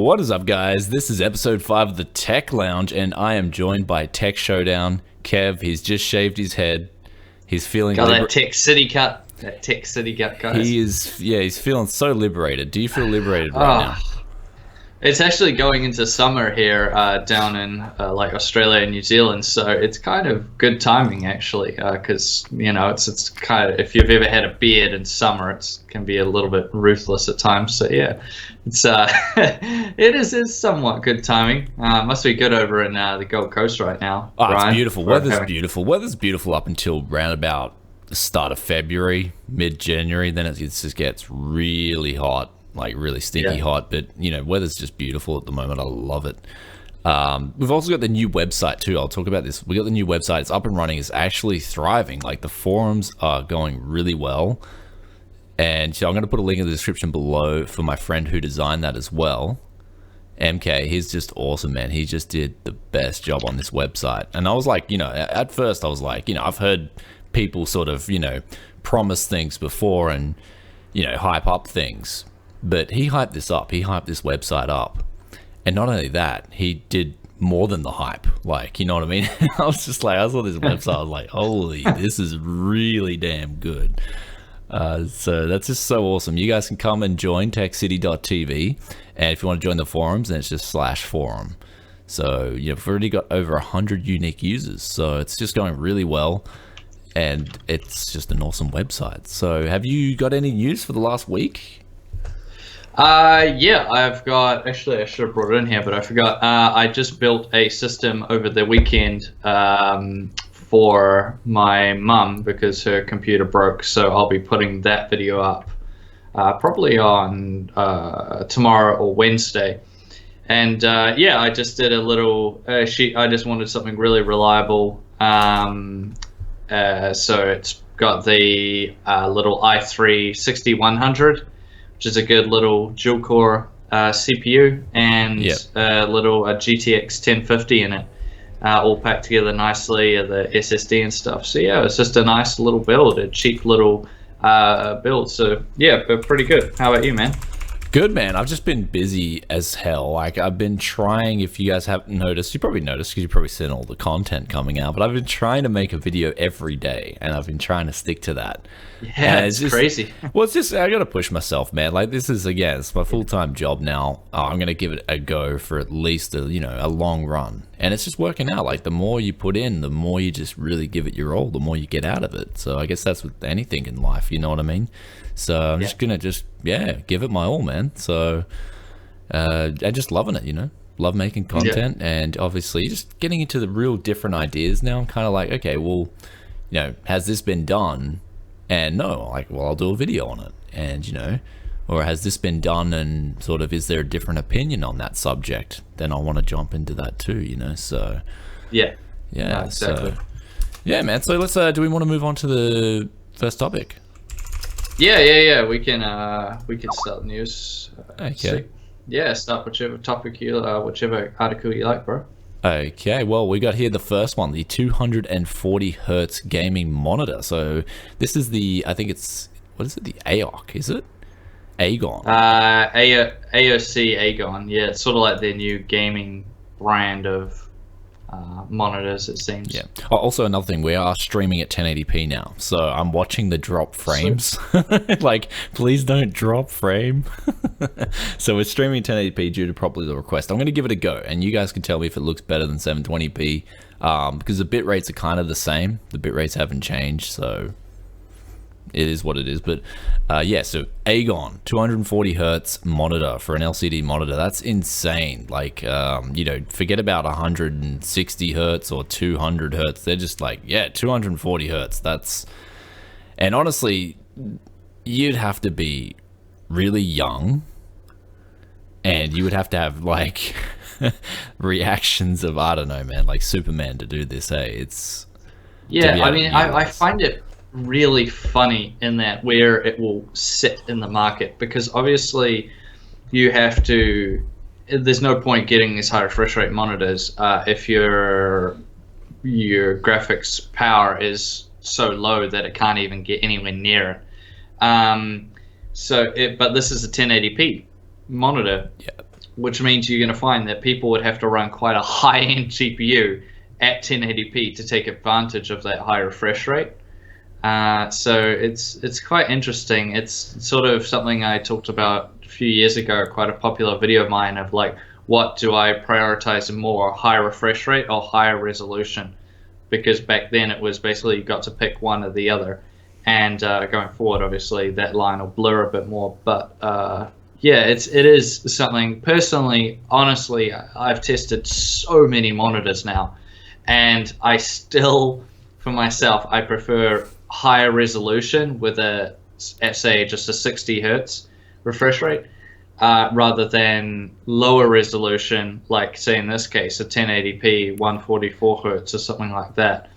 What is up, guys? This is episode 5 of the Tech Lounge, and I am joined by Tech Showdown. Kev, he's just shaved his head. He's feeling... Got that Tech City cut. That Tech City cut, guys. He's feeling so liberated. Do you feel liberated right now? It's actually going into summer here down in like Australia and New Zealand, so it's kind of good timing actually, because it's kind of, if you've ever had a beard in summer, it can be a little bit ruthless at times. So yeah, it's it's somewhat good timing. Must be good over in the Gold Coast right now. Oh, Brian, it's beautiful. Weather's beautiful up until round about the start of February, mid-January. Then it just gets really hot. Like really stinky hot, but weather's just beautiful at the moment. I love it. We've also got the new website too. I'll talk about this. We got the new website. It's up and running. It's actually thriving. Like the forums are going really well. And so I'm going to put a link in the description below for my friend who designed that as well. MK, he's just awesome, man. He just did the best job on this website. And I was like, at first I was like, I've heard people sort of, promise things before and, hype up things. But he hyped this up. He hyped this website up. And not only that, he did more than the hype. Like, you know what I mean? I was just like, I saw this website. I was like, holy, this is really damn good. So that's just so awesome. You guys can come and join techcity.tv. And if you want to join the forums, then it's just /forum. So you've already got over 100 unique users. So it's just going really well. And it's just an awesome website. So have you got any news for the last week? Yeah, I've got, actually I should have brought it in here, but I forgot. I just built a system over the weekend for my mum because her computer broke, so I'll be putting that video up probably on tomorrow or Wednesday. And yeah, I just did a little I just wanted something really reliable. So it's got the little i3 6100, which is a good little dual core CPU, and a little GTX 1050 in it, all packed together nicely, the SSD and stuff. So yeah, it's just a nice little build, a cheap little build. So yeah, but pretty good. How about you, man? Good, man. I've just been busy as hell. Like, I've been trying, if you guys haven't noticed, you probably noticed because you've probably seen all the content coming out, but I've been trying to make a video every day, and I've been trying to stick to that. Yeah, it's just crazy. Well, it's just, I got to push myself, man. Like, this is, again, it's my full-time job now. I'm going to give it a go for at least a long run. And it's just working out. Like, the more you put in, the more you just really give it your all, the more you get out of it. So I guess that's with anything in life, you know what I mean? So I'm just going to give it my all, man. So I'm just loving it, Love making content, and obviously just getting into the real different ideas now. I'm kind of like, okay, well, has this been done? And no, like, well, I'll do a video on it. And, or has this been done, and sort of, is there a different opinion on that subject? Then I want to jump into that too, So yeah, So, exactly. Yeah, man. So let's, do we want to move on to the first topic? Yeah. We can start the news. Okay. Yeah, start whichever topic whichever article you like, bro. Okay, well, we got here the first one, the 240 hertz gaming monitor. So this is the, I think it's, what is it? The AOC, is it? Aegon. AOC Aegon. Yeah, it's sort of like their new gaming brand of monitors, it seems. Yeah. Oh, also another thing, we are streaming at 1080p now, so I'm watching the drop frames. Like, please don't drop frame. So we're streaming 1080p due to popular request. I'm going to give it a go, and you guys can tell me if it looks better than 720p, because the bit rates are kind of the same. The bit rates haven't changed, so it is what it is. But yeah, so Aegon 240 hertz monitor for an LCD monitor. That's insane. Like, forget about 160 hertz or 200 hertz. They're just like, yeah, 240 hertz. And honestly, you'd have to be really young, and you would have to have like reactions of, I don't know, man, like Superman to do this. Hey, I find it really funny in that where it will sit in the market, because obviously you have to, there's no point getting these high refresh rate monitors if your graphics power is so low that it can't even get anywhere near it. But this is a 1080p monitor. Yeah. which means you're going to find that people would have to run quite a high-end GPU at 1080p to take advantage of that high refresh rate. So it's quite interesting. It's sort of something I talked about a few years ago, quite a popular video of mine, of like, what do I prioritize more, high refresh rate or higher resolution? Because back then it was basically you got to pick one or the other. And going forward, obviously, that line will blur a bit more. But yeah, it is something. Personally, honestly, I've tested so many monitors now. And I still, for myself, I prefer higher resolution with say, just a 60 hertz refresh rate, rather than lower resolution, like, say, in this case, a 1080p 144 hertz or something like that.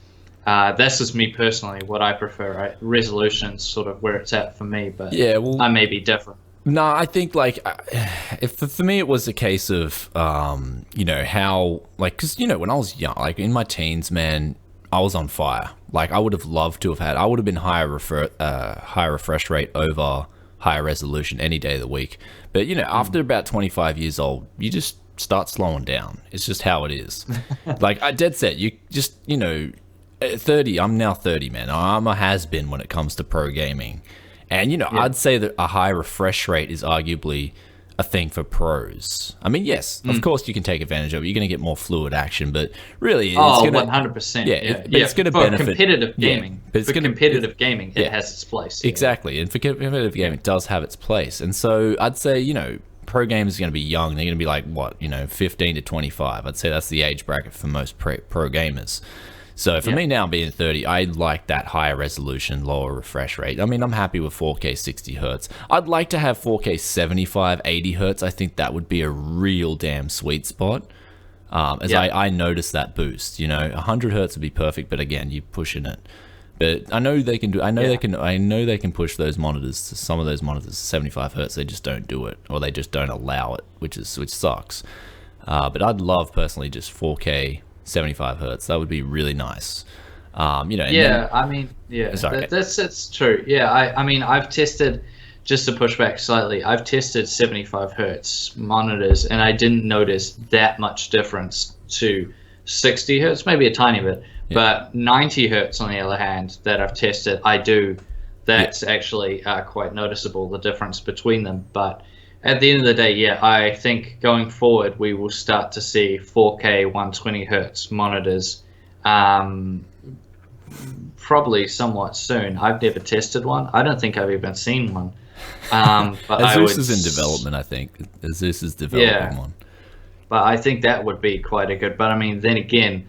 That's just me personally, what I prefer. Right? Resolution's sort of where it's at for me, but yeah, well, I may be different. No, I think like if for me it was a case of you know, how, like, because you know, when I was young, like in my teens, man, I was on fire. Like I would have loved to have had, I would have been higher refresh rate over higher resolution any day of the week. But you know, after about 25 years old, you just start slowing down. It's just how it is. Like I dead set, you just, you know, at 30, I'm now 30, man. I'm a has-been when it comes to pro gaming. And, you know, I'd say that a high refresh rate is arguably a thing for pros. I mean, yes, of course you can take advantage of it. You're going to get more fluid action, but really, it's going to... 100%. Yeah, it's going to benefit... competitive gaming. But it's for competitive gaming, it has its place. Exactly. And for competitive gaming, it does have its place. And so I'd say, you know, pro gamers are going to be young. They're going to be like, what, you know, 15 to 25. I'd say that's the age bracket for most pro gamers. So for me now being 30, I like that higher resolution, lower refresh rate. I mean, I'm happy with 4K 60 hertz. I'd like to have 4K 75, 80 hertz. I think that would be a real damn sweet spot. I noticed that boost. You know, 100 hertz would be perfect, but again, you're pushing it. But I know they can do. I know they can push those monitors. Some of those monitors, 75 hertz. They just don't do it, or they just don't allow it, which sucks. But I'd love personally just 4K. 75 hertz. That would be really nice. You know. That's true. Yeah, I mean, I've tested, just to push back slightly, I've tested 75 hertz monitors, and I didn't notice that much difference to 60 hertz, maybe a tiny bit, but 90 hertz on the other hand, that I've tested, I do. That's actually quite noticeable, the difference between them. But at the end of the day, I think going forward we will start to see 4K 120 hertz monitors probably somewhat soon. I've never tested one. I don't think I've even seen one. But Asus is in development, I think. Asus is developing one. But I think that would be quite a good. But I mean, then again,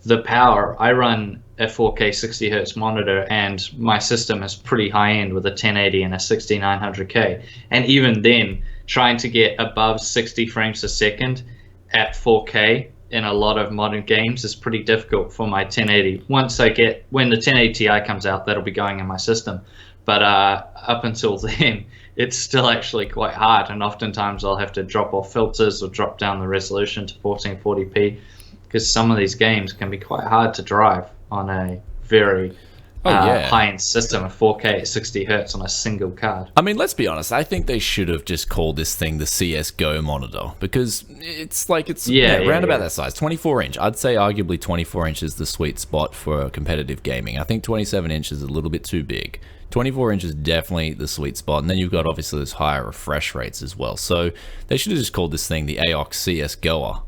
the power. I run a 4K 60 hertz monitor, and my system is pretty high end with a 1080 and a 6900K. And even then, trying to get above 60 frames a second at 4K in a lot of modern games is pretty difficult for my 1080. When the 1080 Ti comes out, that'll be going in my system. But up until then, it's still actually quite hard, and oftentimes I'll have to drop off filters or drop down the resolution to 1440p, because some of these games can be quite hard to drive on a very high-end system of 4K at 60 hertz on a single card. I mean, let's be honest. I think they should have just called this thing the CSGO monitor, because it's like around about that size, 24 inch. I'd say arguably 24 inch is the sweet spot for competitive gaming. I think 27 inch is a little bit too big. 24 inch is definitely the sweet spot, and then you've got obviously those higher refresh rates as well. So they should have just called this thing the AOX CSGOer.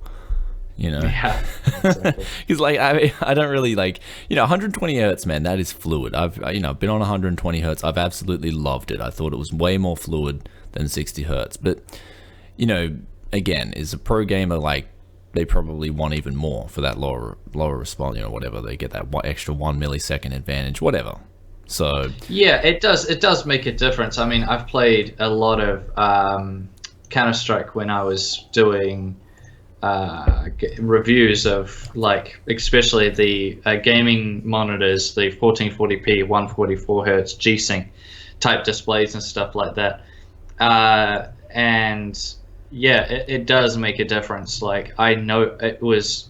You know, because like I don't really like, you know, 120 hertz, man. That is fluid. I've been on 120 hertz. I've absolutely loved it. I thought it was way more fluid than 60 hertz. But you know, again, is a pro gamer, like, they probably want even more for that lower response. You know, whatever, they get that extra 1 millisecond advantage, whatever. So yeah, it does make a difference. I mean, I've played a lot of Counter-Strike when I was doing reviews of, like, especially the gaming monitors, the 1440p 144 hertz G-Sync type displays and stuff like that, and yeah, it does make a difference. Like, I was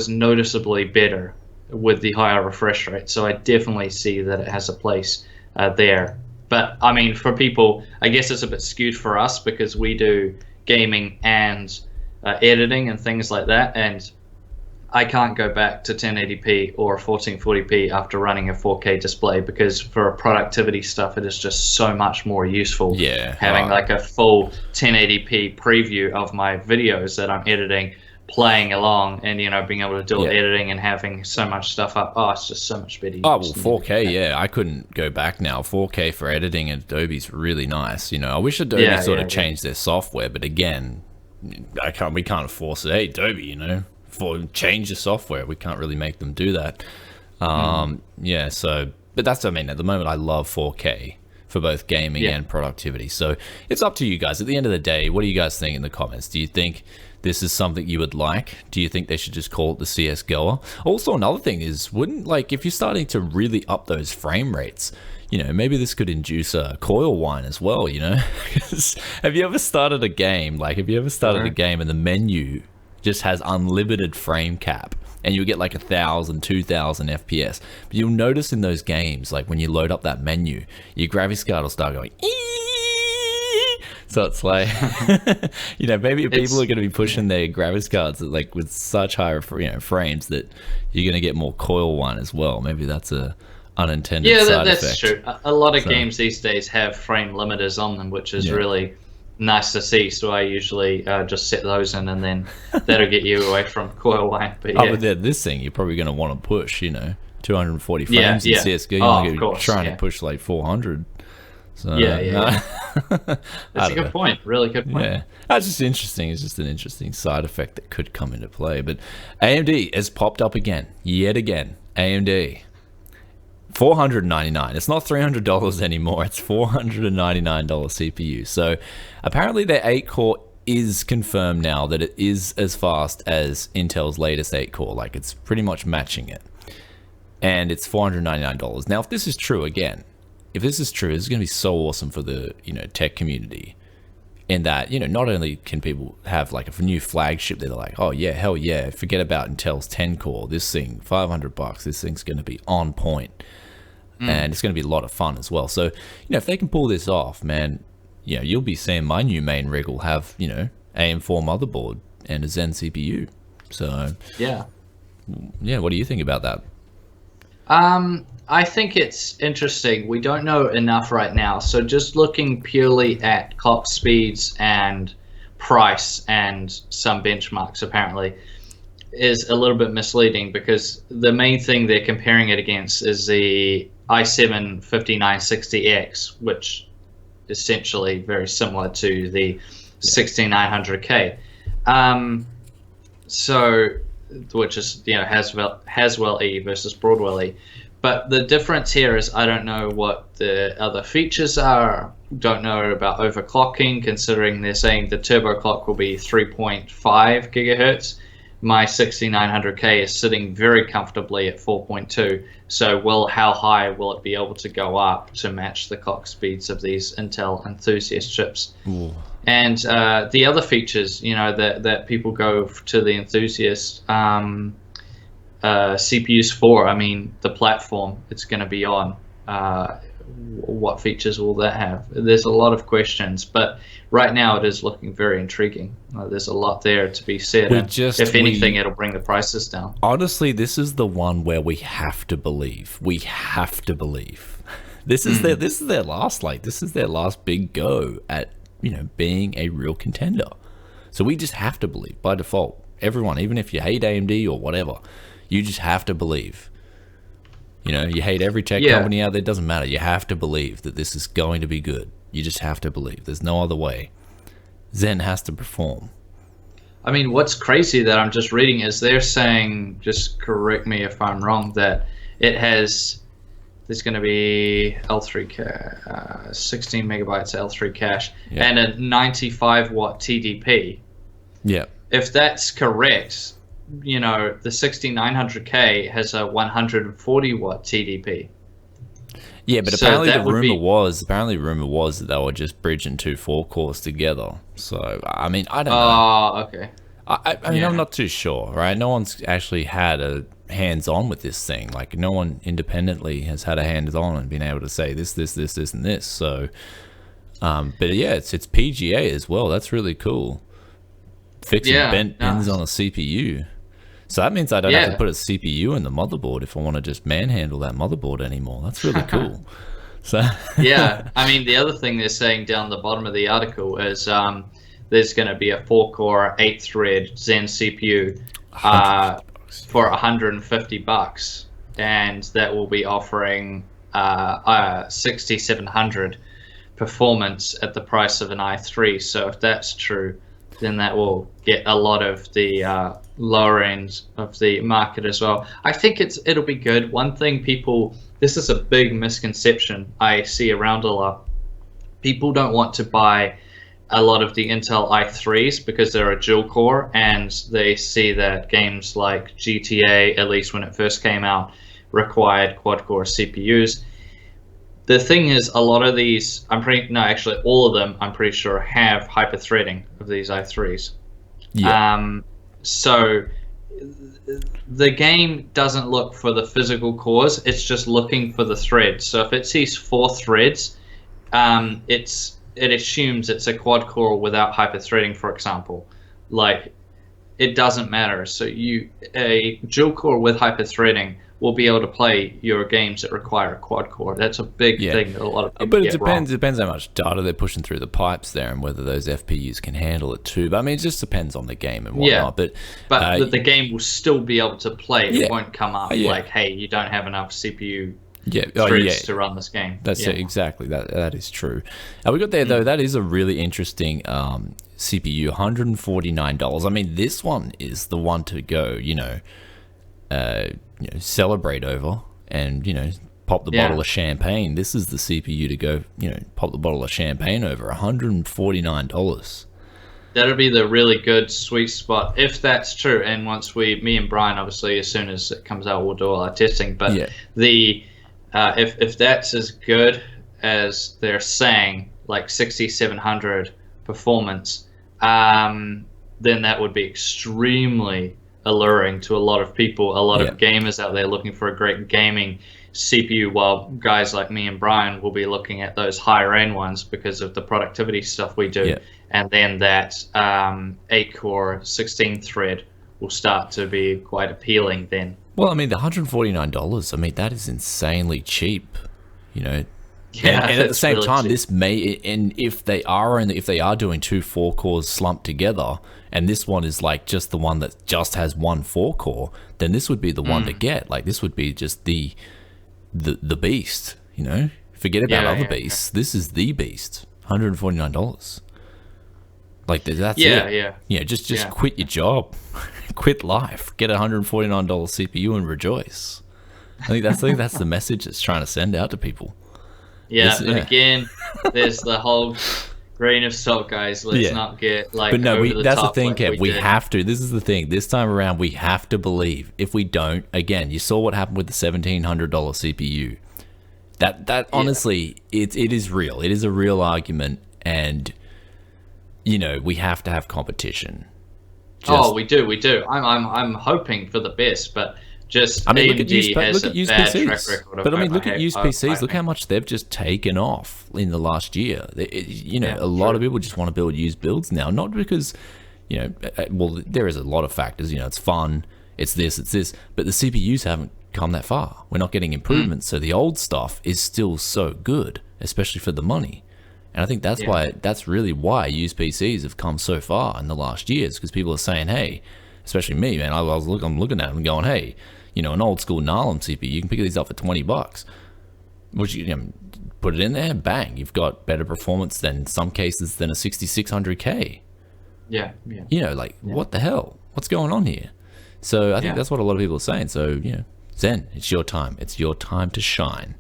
noticeably better with the higher refresh rate, so I definitely see that it has a place there. But I mean, for people, I guess it's a bit skewed for us because we do gaming and editing and things like that, and I can't go back to 1080p or 1440p after running a 4K display, because for productivity stuff, it is just so much more useful having like a full 1080p preview of my videos that I'm editing, playing along, and being able to do editing and having so much stuff up. Oh, it's just so much better. Oh, well, 4K, I couldn't go back now. 4K for editing in Adobe's really nice. I wish Adobe sort of changed their software, but again, we can't force it. Hey, Adobe, change the software. We can't really make them do that. But that's what I mean. At the moment, I love 4K for both gaming and productivity. So it's up to you guys. At the end of the day, what do you guys think in the comments? Do you think this is something you would like? Do you think they should just call it the CSGOer? Also, another thing is, if you're starting to really up those frame rates, maybe this could induce a coil whine as well, 'Cause have you ever started a game, and the menu just has unlimited frame cap, and you'll get like 1,000, 2,000 FPS. But you'll notice in those games, like when you load up that menu, your graphics card will start going, eee! So it's like, maybe people are going to be pushing their graphics cards with such higher frames that you're going to get more coil whine as well. Maybe that's a unintended side effect. That's true. A lot of games these days have frame limiters on them, which is really nice to see. So I usually just set those in, and then that'll get you away from coil whine. But this thing you're probably going to want to push 240 frames in CSGO. You're going to be trying to push like 400. So that's a good point. Really good point. That's just interesting. It's just an interesting side effect that could come into play. But AMD has popped up again, yet again. AMD $499. It's not $300 anymore. It's $499 CPU. So apparently their 8-core is confirmed now that it is as fast as Intel's latest 8-core. Like, it's pretty much matching it. And it's $499. Now, if this is true, again, this is going to be so awesome for the tech community. In that, not only can people have like a new flagship, they're like, oh yeah, hell yeah, forget about Intel's 10-core. This thing, $500. This thing's going to be on point. And it's going to be a lot of fun as well. So, if they can pull this off, man, you'll be seeing my new main rig will have, AM4 motherboard and a Zen CPU. So, what do you think about that? I think it's interesting. We don't know enough right now. So just looking purely at clock speeds and price and some benchmarks, apparently, is a little bit misleading, because the main thing they're comparing it against is the i7 5960X, which is essentially very similar to the 6900K. So, which is Haswell E versus Broadwell E. But the difference here is I don't know what the other features are. Don't know about overclocking, considering they're saying the turbo clock will be 3.5 gigahertz. My 6900K is sitting very comfortably at 4.2. So how high will it be able to go up to match the clock speeds of these Intel enthusiast chips? Ooh. And the other features, that people go to the enthusiast CPUs for, the platform it's going to be on, what features will that have? There's a lot of questions, but right now it is looking very intriguing. There's a lot there to be said. If anything, it'll bring the prices down. Honestly, this is the one where we have to believe. We have to believe. This is their last big go at being a real contender. So we just have to believe by default. Everyone, even if you hate AMD or whatever, you just have to believe. You hate every tech company out there, it doesn't matter. You have to believe that this is going to be good. You just have to believe. There's no other way. Zen has to perform. What's crazy that I'm just reading is they're saying, just correct me if I'm wrong, that there's going to be L3 16 megabytes L3 cache and a 95 watt TDP. Yeah. If that's correct, the 6900K has a 140 watt TDP. Yeah, but apparently the rumor was that they were just bridging 2 4-cores together. So I don't know. Oh, okay. I'm not too sure, right? No one's actually had a hands-on with this thing. Like, no one independently has had a hands-on and been able to say this, and this. So But yeah, it's PGA as well. That's really cool. Fixing bent pins on a CPU. So that means I don't have to put a CPU in the motherboard if I want to just manhandle that motherboard anymore. That's really cool. So yeah, I mean, the other thing they're saying down the bottom of the article is there's going to be a 4-core, 8-thread Zen CPU for $150, and that will be offering 6700 performance at the price of an i3. So if that's true, then that will get a lot of the lower end of the market as well. I think it'll be good. One thing this is a big misconception I see around a lot. People don't want to buy a lot of the Intel i3s because they're a dual core, and they see that games like GTA, at least when it first came out, required quad core CPUs. The thing is, a lot of these, all of them, I'm pretty sure, have hyper-threading of these i3s. Yeah. So the game doesn't look for the physical cores, it's just looking for the threads. So if it sees 4 threads, it assumes it's a quad core without hyper-threading, for example. Like, it doesn't matter. So a dual core with hyper-threading will be able to play your games that require a quad core. That's a big thing that a lot of people But it get wrong. depends how much data they're pushing through the pipes there and whether those FPUs can handle it too. But I mean, it just depends on the game and whatnot. But the game will still be able to play. It won't come up like, hey, you don't have enough CPU threads to run this game. That's it, exactly. That is true. We got there, though. That is a really interesting CPU, $149. I mean, this one is the one to go, celebrate over and pop the bottle of champagne. This is the CPU to go pop the bottle of champagne over. $149. That'll be the really good sweet spot if that's true. And once me and Brian, obviously, as soon as it comes out, we'll do all our testing. But if that's as good as they're saying, like 6700 performance, then that would be extremely alluring to a lot of people, a lot of gamers out there looking for a great gaming CPU, while guys like me and Brian will be looking at those higher end ones because of the productivity stuff we do. And then that 8-core 16-thread will start to be quite appealing then. Well, I mean, the $149, I mean, that is insanely cheap, and at the same really time, cheap. This may, and if they are doing 2 4-cores slumped together, and this one is like just the one that just has 1 4-core, then this would be the one to get. Like, this would be just the beast, Forget about other beasts. This is the beast. $149. Like, that's it. Just quit your job. Quit life. Get a $149 CPU and rejoice. I think that's the message it's trying to send out to people. Again, there's the whole grain of salt, guys. Let's not get like. But no, that's the thing, Kev. We have to. This is the thing. This time around, we have to believe. If we don't, again, you saw what happened with the $1,700 CPU. That honestly, it is real. It is a real argument, and we have to have competition. We do. I'm hoping for the best, but just look at used PCs. But I mean, look at used PCs. Look how much they've just taken off in the last year. A lot of people just want to build used builds now, not because, well, there is a lot of factors. It's fun, it's this, but the CPUs haven't come that far. We're not getting improvements, so the old stuff is still so good, especially for the money. And I think that's really why used PCs have come so far in the last years, because people are saying, hey, especially me, man, I'm looking at them and going, hey, an old school Nalum CPU, you can pick these up for $20. Which you put it in there, bang, you've got better performance in some cases than a 6600K. What the hell? What's going on here? So I think that's what a lot of people are saying. So, Zen, it's your time. It's your time to shine.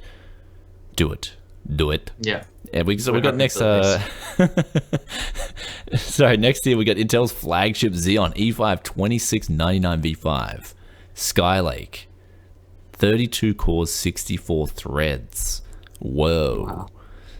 Do it. Yeah. And we got next. Sorry, next here we got Intel's flagship Xeon E5 2699V5 Skylake, 32 cores, 64 threads. Whoa. Wow.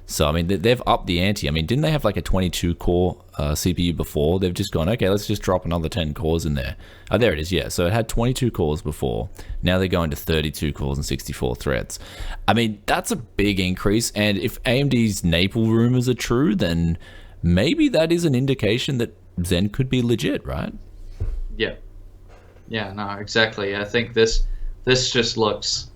So, I mean, they've upped the ante. I mean, didn't they have like a 22-core CPU before? They've just gone, okay, let's just drop another 10 cores in there. Oh, there it is, yeah. So it had 22 cores before. Now they're going to 32 cores and 64 threads. I mean, that's a big increase. And if AMD's Naples rumors are true, then maybe that is an indication that Zen could be legit, right? Yeah. Yeah, no, exactly. I think this just looks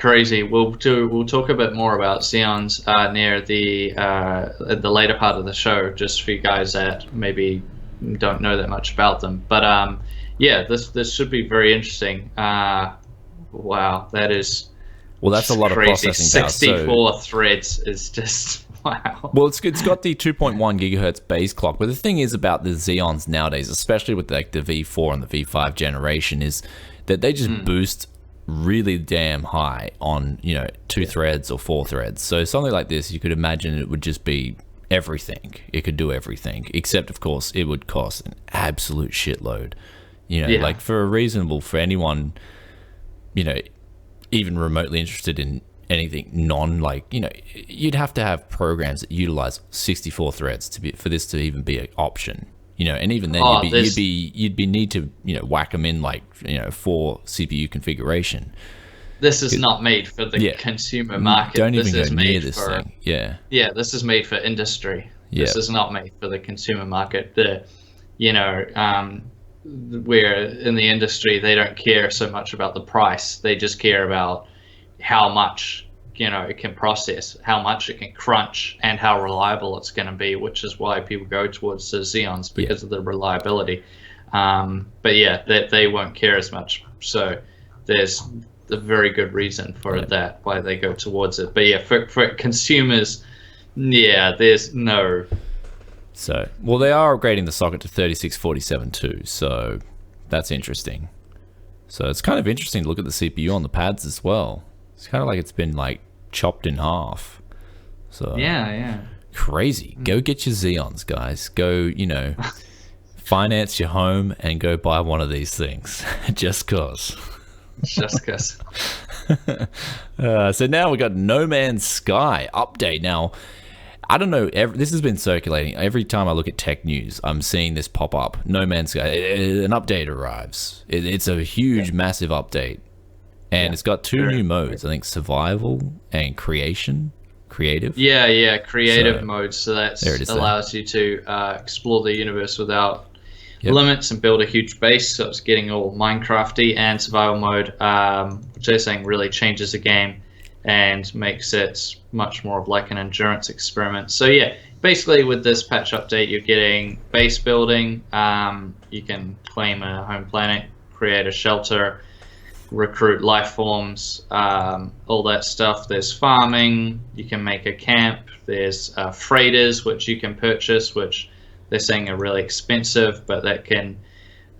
crazy. We'll talk a bit more about Xeons near the later part of the show, just for you guys that maybe don't know that much about them. But yeah, this should be very interesting. Wow, that is that's a lot crazy. Of processing power. 64 threads is just wow. Well, it's got the 2.1 gigahertz base clock, but the thing is about the Xeons nowadays, especially with like the V4 and the V5 generation, is that they just boost really damn high on 2 threads or 4 threads. So something like this, you could imagine it would just be everything. It could do everything, except of course it would cost an absolute shitload. Like for anyone, even remotely interested in anything you'd have to have programs that utilize 64 threads for this to even be an option. And even then you'd need to whack them in 4 CPU configuration. This is not made for the consumer market. Don't even go near this thing. Yeah, this is made for industry. This is not made for the consumer market. Where in the industry they don't care so much about the price. They just care about how much it can process, how much it can crunch, and how reliable it's going to be, which is why people go towards the Xeons, because of the reliability. But yeah, they won't care as much. So there's a very good reason for that, why they go towards it. But yeah, for consumers, there's no. So, well, they are upgrading the socket to 3647 too, so that's interesting. So it's kind of interesting to look at the CPU on the pads as well. It's kind of like it's been chopped in half. So yeah. Crazy. Go get your Xeons, guys. Go, finance your home and go buy one of these things. Just cause. Just cause. So now we got No Man's Sky update. Now, I don't know, this has been circulating. Every time I look at tech news, I'm seeing this pop up. No Man's Sky, an update arrives. It's a huge, massive update. And it's got 2 new modes, I think, survival and creative. Yeah, creative mode. So that allows you to explore the universe without limits and build a huge base. So it's getting all Minecrafty. And survival mode, which they're saying really changes the game and makes it much more of like an endurance experiment. So yeah, basically with this patch update, you're getting base building. You can claim a home planet, create a shelter, recruit life forms, all that stuff. There's farming, you can make a camp. There's freighters, which you can purchase, which they're saying are really expensive, but that can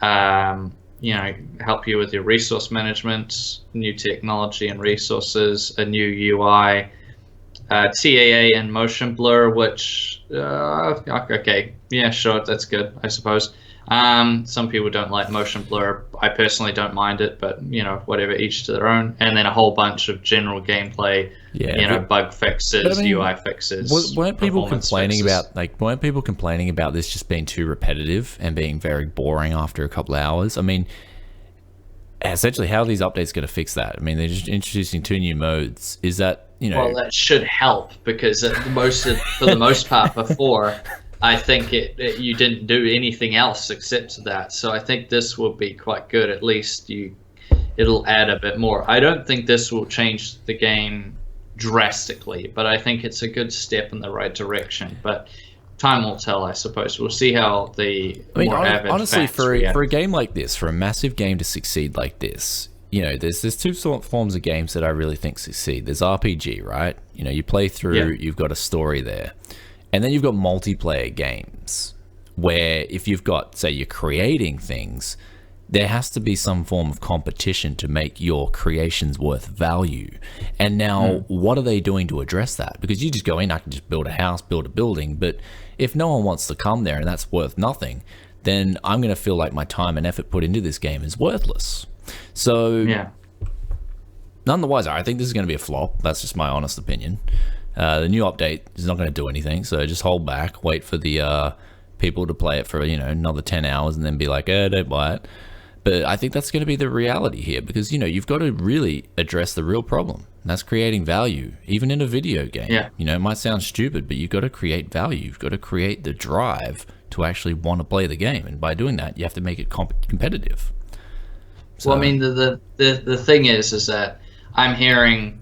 help you with your resource management, new technology and resources, a new UI, TAA and motion blur, which okay, yeah, sure, that's good, I suppose. Some people don't like motion blur. I personally don't mind it, but whatever, each to their own. And then a whole bunch of general gameplay, bug fixes, UI fixes. Weren't people complaining about this just being too repetitive and being very boring after a couple of hours? I mean, essentially, how are these updates going to fix that? I mean, they're just introducing 2 new modes. Is that Well, that should help, because for the most part before, I think you didn't do anything else except that. So I think this will be quite good. At least it'll add a bit more. I don't think this will change the game drastically, but I think it's a good step in the right direction. But time will tell, I suppose. We'll see how honestly, for a game like this, for a massive game to succeed like this, there's 2 forms of games that I really think succeed. There's RPG, right? You play through, you've got a story there. And then you've got multiplayer games where if you've got, say, you're creating things, there has to be some form of competition to make your creations worth value. And now, what are they doing to address that? Because you just go in, I can just build a house, build a building, but if no one wants to come there and that's worth nothing, then I'm going to feel like my time and effort put into this game is worthless. So, none the wiser, I think this is going to be a flop. That's just my honest opinion. The new update is not going to do anything, so just hold back, wait for the people to play it for another 10 hours, and then be like, don't buy it. But I think that's going to be the reality here, because you've got to really address the real problem, and that's creating value, even in a video game. Yeah. It might sound stupid, but you've got to create value. You've got to create the drive to actually want to play the game, and by doing that, you have to make it competitive. So, well, I mean, the thing is that I'm hearing,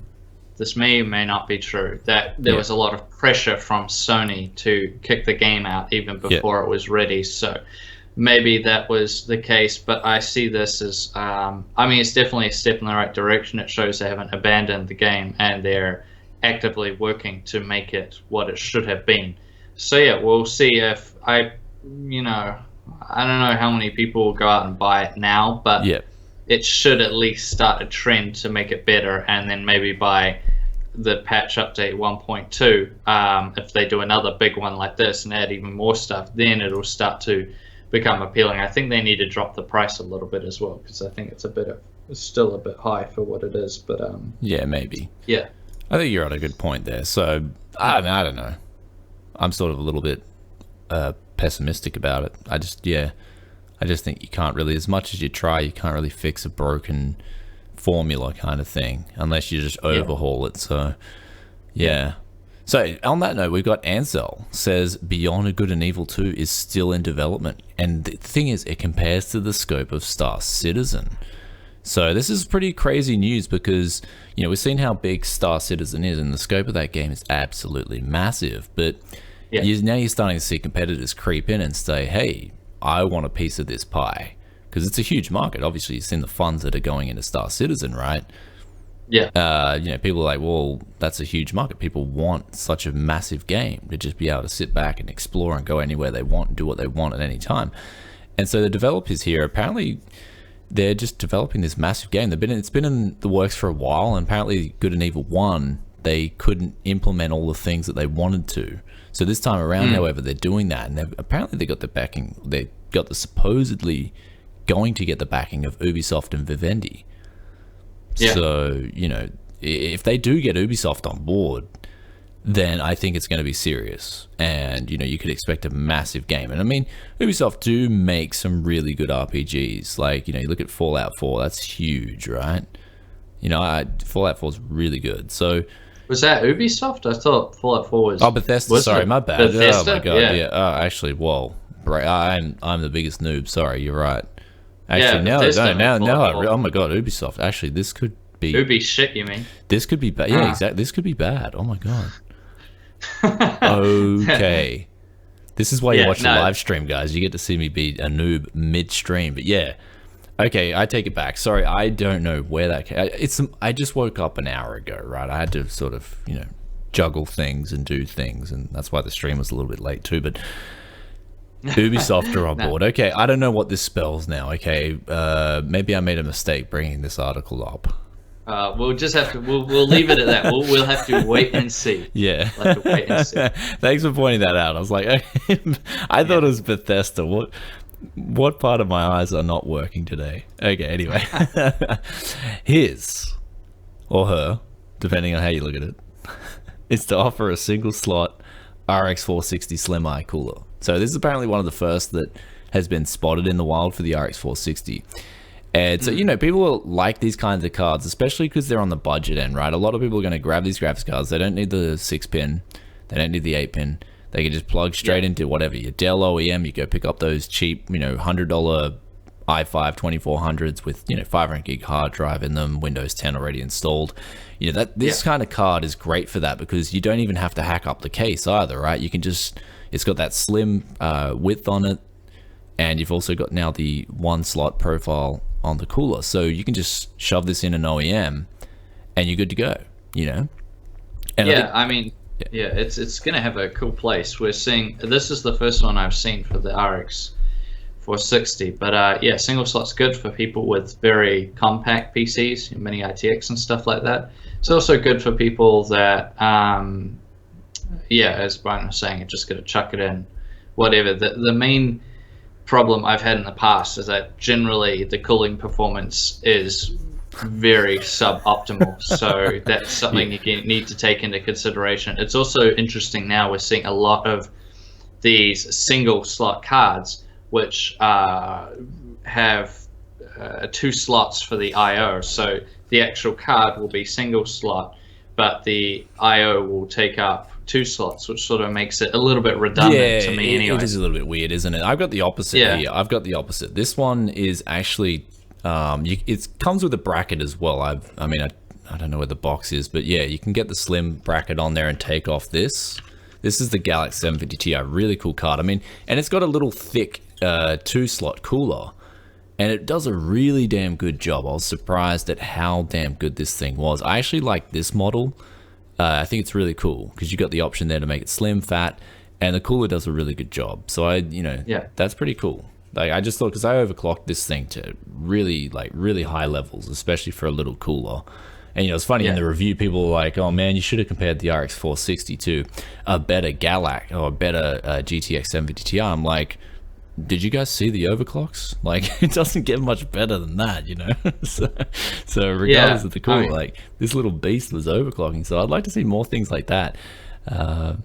this may or may not be true, that there was a lot of pressure from Sony to kick the game out even before it was ready. So maybe that was the case, but I see this as, it's definitely a step in the right direction. It shows they haven't abandoned the game, and they're actively working to make it what it should have been. So yeah, we'll see if I don't know how many people will go out and buy it now, but it should at least start a trend to make it better, and then maybe by the patch update 1.2, if they do another big one like this and add even more stuff, then it'll start to become appealing. I think they need to drop the price a little bit as well, because I think it's still a bit high for what it is. But maybe. Yeah, I think you're on a good point there. So I don't know. I'm sort of a little bit pessimistic about it. I just think you can't really, as much as you try, you can't really fix a broken formula kind of thing unless you just overhaul it. So so on that note, we've got Ansel says Beyond Good and Evil 2 is still in development, and the thing is, it compares to the scope of Star Citizen. So this is pretty crazy news, because we've seen how big Star Citizen is, and the scope of that game is absolutely massive. But now you're starting to see competitors creep in and say, hey, I want a piece of this pie, because it's a huge market. Obviously, you've seen the funds that are going into Star Citizen, right? Yeah. People are like, well, that's a huge market. People want such a massive game to just be able to sit back and explore and go anywhere they want and do what they want at any time. And so the developers here, apparently, they're just developing this massive game. It's been in the works for a while, and apparently Good and Evil 1, they couldn't implement all the things that they wanted to. So this time around, however, they're doing that, and apparently they got the backing. They got the supposedly going to get the backing of Ubisoft and Vivendi. Yeah. So, if they do get Ubisoft on board, then I think it's going to be serious. And, you could expect a massive game. And I mean, Ubisoft do make some really good RPGs. Like, you look at Fallout 4, that's huge, right? Fallout 4 is really good. So, was that Ubisoft? I thought Fallout 4 was... Oh, Bethesda. Sorry, my bad. Bethesda? Oh, my God. Yeah. Oh, actually, whoa. I'm the biggest noob. Sorry, you're right. Actually, now, oh my God, Ubisoft. Actually, this could be... Ubi shit, you mean? This could be bad. Yeah, exactly. This could be bad. Oh my God. Okay. This is why you watch the live stream, guys. You get to see me be a noob mid-stream. But yeah. Okay, I take it back. Sorry, I don't know where that came. I just woke up an hour ago, right? I had to sort of, juggle things and do things, and that's why the stream was a little bit late too. But Ubisoft are on board. Okay, I don't know what this spells now. Okay, maybe I made a mistake bringing this article up. We'll just have to. We'll leave it at that. We'll have to wait and see. Yeah. We'll have to wait and see. Thanks for pointing that out. I was like, I thought it was Bethesda. What part of my eyes are not working today? Okay, anyway. His or her, depending on how you look at it, is to offer a single slot RX 460 Slim Eye cooler. So this is apparently one of the first that has been spotted in the wild for the RX 460. And so, people like these kinds of cards, especially because they're on the budget end, right? A lot of people are going to grab these graphics cards. They don't need the 6-pin. They don't need the 8-pin. They can just plug straight into whatever. Your Dell OEM, you go pick up those cheap, $100 i5 2400s with, 500 gig hard drive in them, Windows 10 already installed. This kind of card is great for that, because you don't even have to hack up the case either, right? You can just, it's got that slim width on it, and you've also got now the one slot profile on the cooler, so you can just shove this in an OEM and you're good to go, And it's gonna have a cool place. We're seeing, this is the first one I've seen for the RX 460, but single slot's good for people with very compact PCs, mini ITX and stuff like that. It's also good for people that as Brian was saying, are just gonna chuck it in whatever. The main problem I've had in the past is that generally the cooling performance is very suboptimal. So that's something you need to take into consideration. It's also interesting now we're seeing a lot of these single slot cards, which have 2 slots for the I/O. So the actual card will be single slot, but the I/O will take up 2 slots, which sort of makes it a little bit redundant to me anyway. It is a little bit weird, isn't it? I've got the opposite here. I've got the opposite. This one is actually, it comes with a bracket as well. I don't know where the box is, but yeah, you can get the slim bracket on there and take off this. This is the Galaxy 750 Ti, really cool card. I mean, and it's got a little thick 2-slot cooler, and it does a really damn good job. I was surprised at how damn good this thing was. I actually like this model. I think it's really cool because you got the option there to make it slim, fat, and the cooler does a really good job. So that's pretty cool. Like, I just thought, because I overclocked this thing to really high levels, especially for a little cooler. And it's funny, in the review, people were like, "Oh man, you should have compared the RX 460 to a better Galax or a better GTX 750 Ti." I'm like, did you guys see the overclocks? Like, it doesn't get much better than that, so regardless of the cooler, like, this little beast was overclocking. So I'd like to see more things like that. But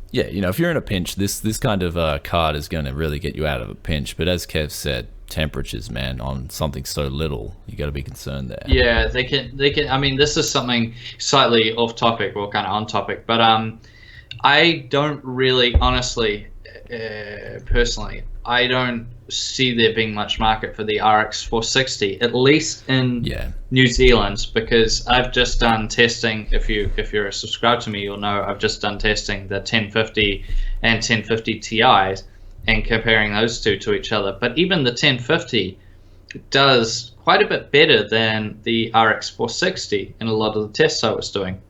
yeah, if you're in a pinch, this kind of card is going to really get you out of a pinch. But as Kev said, temperatures, man, on something so little, you got to be concerned there. Yeah, they can. I mean, this is something slightly off topic, or kind of on topic, but I don't really, honestly, personally, I don't see there being much market for the RX 460, at least in New Zealand, because I've just done testing. If you're subscribed to me, you'll know I've just done testing the 1050 and 1050 Ti's and comparing those two to each other. But even the 1050 does quite a bit better than the RX 460 in a lot of the tests I was doing.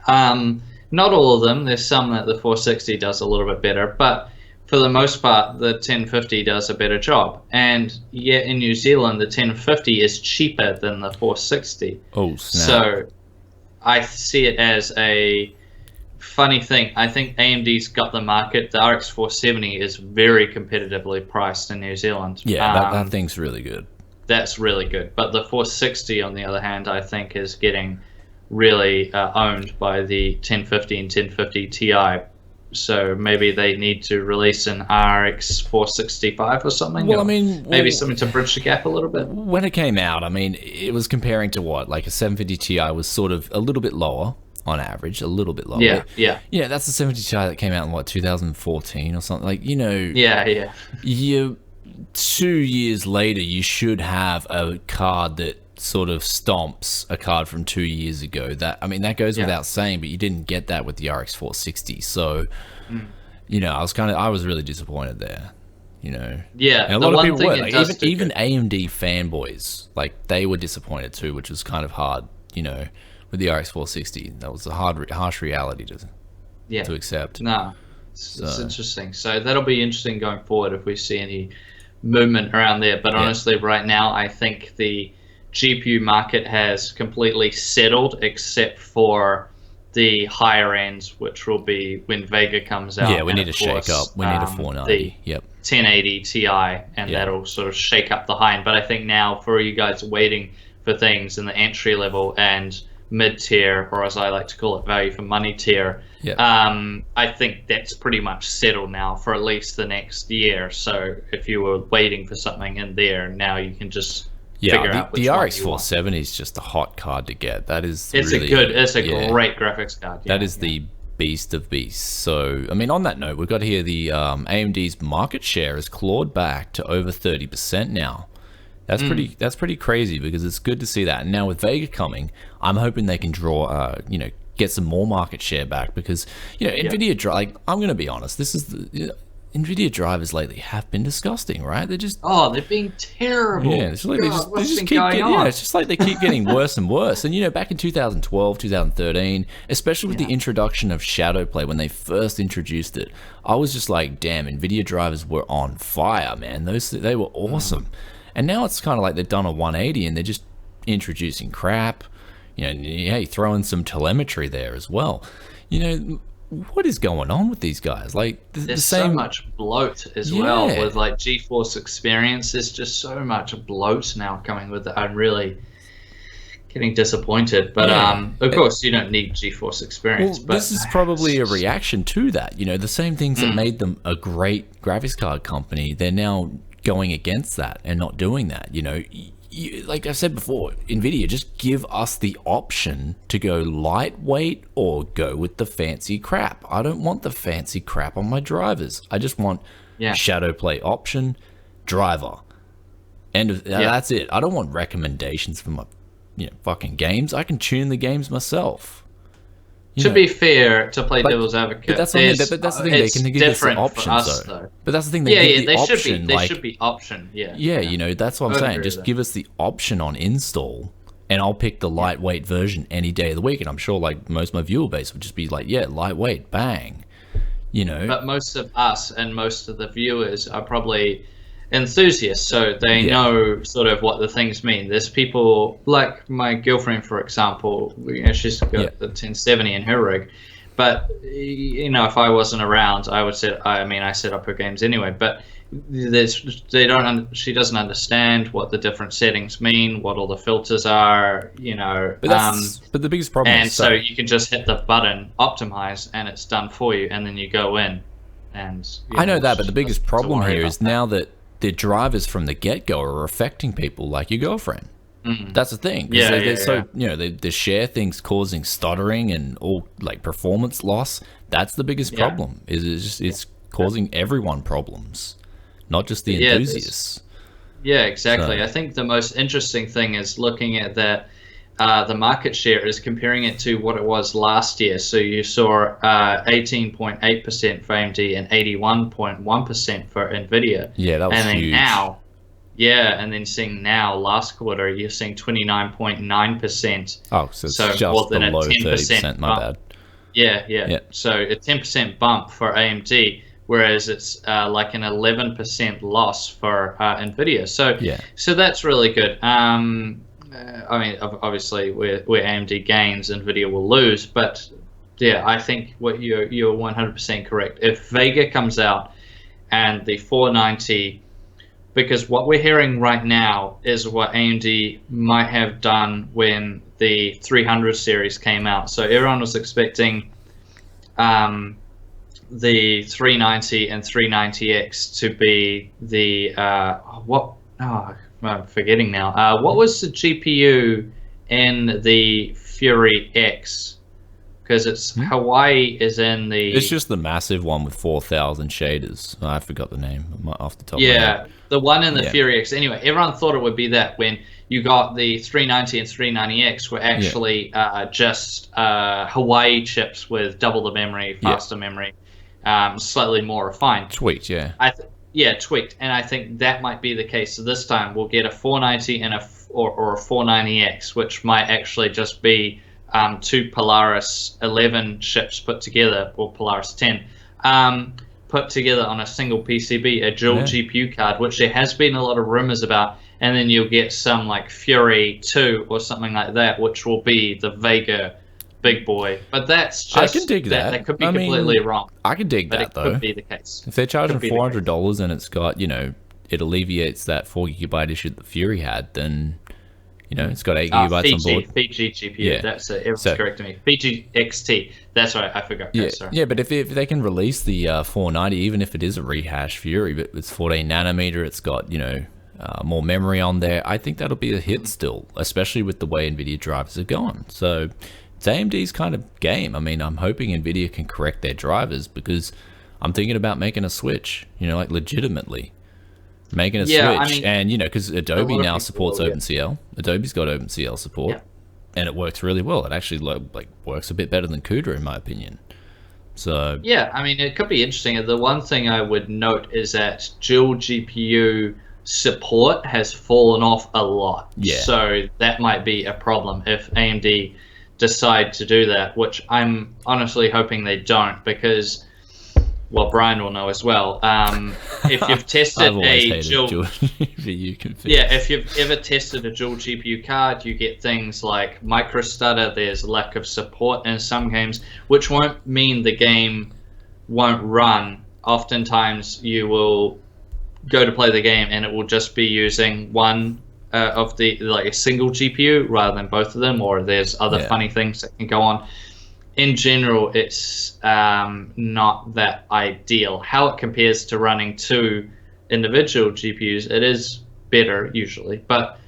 Not all of them. There's some that the 460 does a little bit better, but for the most part, the 1050 does a better job. And yet in New Zealand, the 1050 is cheaper than the 460. Oh, snap. So I see it as a funny thing. I think AMD's got the market. The RX 470 is very competitively priced in New Zealand. Yeah, that thing's really good. That's really good. But the 460, on the other hand, I think is getting really owned by the 1050 and 1050 Ti. So maybe they need to release an RX 465 or something. Well, maybe something to bridge the gap a little bit. When it came out, it was comparing to what? Like a 750 Ti was sort of a little bit lower on average, a little bit lower. Yeah. Yeah, that's the 750 Ti that came out in 2014 or something. Like, Yeah. 2 years later, you should have a card that sort of stomps a card from 2 years ago. That goes without saying, but you didn't get that with the RX 460. So, I was really disappointed there. Yeah, and a lot of people were. Like, even AMD fanboys, like, they were disappointed too, which was kind of hard. With the RX 460, that was a harsh reality to accept. No, it's interesting. So that'll be interesting going forward if we see any movement around there. But honestly, right now, I think the GPU market has completely settled, except for the higher ends, which will be when Vega comes out. Yeah, we need a shake up. We need a 490. The 1080 Ti, and that'll sort of shake up the high end. But I think now, for you guys waiting for things in the entry level and mid-tier, or as I like to call it, value for money tier, I think that's pretty much settled now for at least the next year. So if you were waiting for something in there, now you can just figure out which the one RX 470 is just a hot card to get. That is it's a great graphics card. That is the beast of beasts. So on that note, we've got here the AMD's market share has clawed back to over 30% now. That's pretty crazy, because it's good to see that. And now with Vega coming, I'm hoping they can draw get some more market share back, because Nvidia drive, I'm going to be honest, this is Nvidia drivers lately have been disgusting, right? They're just they're being terrible. Yeah, it's like they just keep it's just like they keep getting worse and worse. And back in 2012, 2013, especially with the introduction of Shadow Play, when they first introduced it, I was just like, damn, Nvidia drivers were on fire, man. They were awesome. And now it's kind of like they've done a 180 and they're just introducing crap. Throw in some telemetry there as well. What is going on with these guys? Like, there's so much bloat as well with like GeForce Experience. There's just so much bloat now coming with it. I'm really, getting disappointed. But of course, you don't need GeForce Experience. Well, but this is probably a reaction to that. You know, the same things that made them a great graphics card company, they're now going against that and not doing that. You know, like I said before, NVIDIA, just give us the option to go lightweight or go with the fancy crap. I don't want the fancy crap on my drivers. I just want shadow play option, driver. And that's it. I don't want recommendations for my fucking games. I can tune the games myself. To be fair, to play devil's advocate, but that's the thing. They can give us the option, though. But that's the thing. They give the option. They should be option. Yeah, you know, that's what I'm saying. Just give us the option on install, and I'll pick the lightweight version any day of the week. And I'm sure, like, most of my viewer base would just be like, yeah, lightweight, bang. You know. But most of us and most of the viewers are probably enthusiasts, so they know sort of what the things mean. There's people like my girlfriend, for example, she's got the 1070 in her rig, but you know, if I wasn't around, I set up her games anyway, but she doesn't understand what the different settings mean, what all the filters are, you know. But the biggest problem is so you can just hit the button optimize and it's done for you, and then you go in and I know that, but the biggest problem here is now that the drivers from the get-go are affecting people like your girlfriend. That's the thing. So you know, they share things causing stuttering and all like performance loss. That's the biggest problem. It's causing everyone problems, not just the enthusiasts. Yeah, exactly. So, I think the most interesting thing is looking at the market share is comparing it to what it was last year. So you saw 18.8% for AMD and 81.1% for NVIDIA. Yeah, that was huge. And then seeing now last quarter, you're seeing 29.9%. Oh, so it's just more than below 30%. My bad. Yeah. So a 10% bump for AMD, whereas it's like an 11% loss for NVIDIA. So that's really good. I mean, obviously, where AMD gains, NVIDIA will lose. But yeah, I think what you're 100% correct. If Vega comes out and the 490, because what we're hearing right now is what AMD might have done when the 300 series came out. So everyone was expecting the 390 and 390X to be the I'm forgetting now. What was the GPU in the Fury X? Because it's Hawaii is in the. It's just the massive one with 4,000 shaders. I forgot the name off the top. of my head. The one in the Fury X. Anyway, everyone thought it would be that when you got the 390 and 390X were actually just Hawaii chips with double the memory, faster memory, slightly more refined. Tweaked, tweaked, and I think that might be the case. So this time we'll get a 490 and or a 490X, which might actually just be two Polaris 11 chips put together, or Polaris 10, put together on a single PCB, a dual GPU card, which there has been a lot of rumors about, and then you'll get some like Fury 2 or something like that, which will be the Vega big boy. But that's just, I can dig that. That could be completely wrong. I can dig that, though. But it could be the case. If they're charging $400 and it's got, it alleviates that 4GB issue that the Fury had, then, it's got 8GB on board. Fiji GPU, that's it. Everyone's correcting me. Fiji XT. That's right, I forgot. Yeah, but if they can release the 490, even if it is a rehash Fury, but it's 14 nanometer, it's got, more memory on there, I think that'll be a hit still, especially with the way NVIDIA drivers are going. So it's AMD's kind of game. I mean, I'm hoping NVIDIA can correct their drivers, because I'm thinking about making a switch, like legitimately making a switch. I mean, and, because Adobe now supports OpenCL. Adobe's got OpenCL support, and it works really well. It actually works a bit better than CUDA, in my opinion. So yeah, I mean, it could be interesting. The one thing I would note is that dual GPU support has fallen off a lot. So that might be a problem if AMD decide to do that, which I'm honestly hoping they don't, because, well, Brian will know as well. If you've tested a dual GPU config, if you've ever tested a dual GPU card, you get things like micro stutter. There's lack of support in some games, which won't mean the game won't run. Oftentimes, you will go to play the game and it will just be using one of the like a single GPU rather than both of them, or there's other funny things that can go on. In general, it's not that ideal. How it compares to running two individual GPUs, it is better usually, but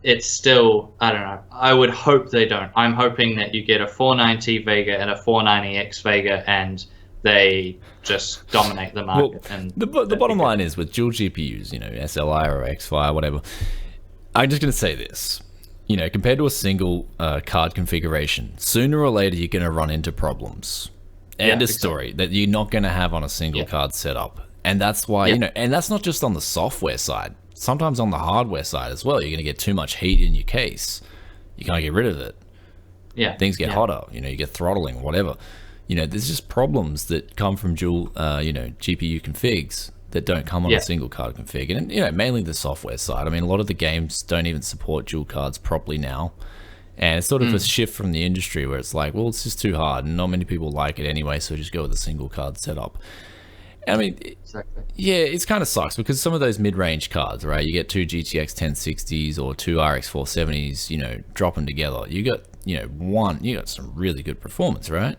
it's still, I don't know. I would hope they don't. I'm hoping that you get a 490 Vega and a 490X Vega, and they just dominate the market. Well, and the bottom line is with dual GPUs, you know, SLI or Xfire, whatever. I'm just going to say this. You know, compared to a single card configuration, sooner or later you're going to run into problems. End of story that you're not going to have on a single card setup. And that's why, you know, and that's not just on the software side. Sometimes on the hardware side as well, you're going to get too much heat in your case. You can't get rid of it. Yeah. Things get hotter, you know, you get throttling, whatever. You know, there's just problems that come from dual, you know, GPU configs that don't come on a single card config. And, you know, mainly the software side. I mean, a lot of the games don't even support dual cards properly now. And it's sort of a shift from the industry where it's like, well, it's just too hard and not many people like it anyway, so just go with a single card setup. I mean, yeah, it's kind of sucks because some of those mid-range cards, right? You get two GTX 1060s or two RX 470s, you know, drop them together. You got, you know, you got some really good performance, right?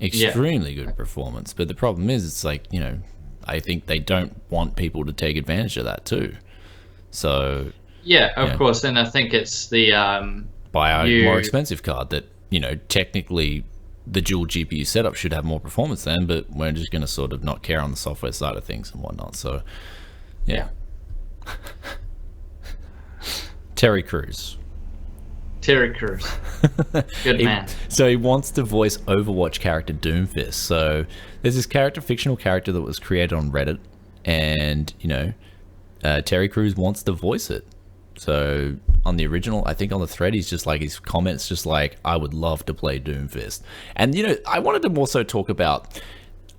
Extremely good performance. But the problem is, it's like, you know, I think they don't want people to take advantage of that too. So yeah, of course. And I think it's the buy a more expensive card that, you know, technically the dual GPU setup should have more performance then, but we're just going to sort of not care on the software side of things and whatnot. So, yeah. Terry Crews. Good man. So he wants to voice Overwatch character DOOMFIST. So there's this fictional character that was created on Reddit, and, you know, Terry Crews wants to voice it. So on the original, I think on the thread, he's just like, his comments just like, I would love to play DOOMFIST. And, you know, I wanted to also talk about,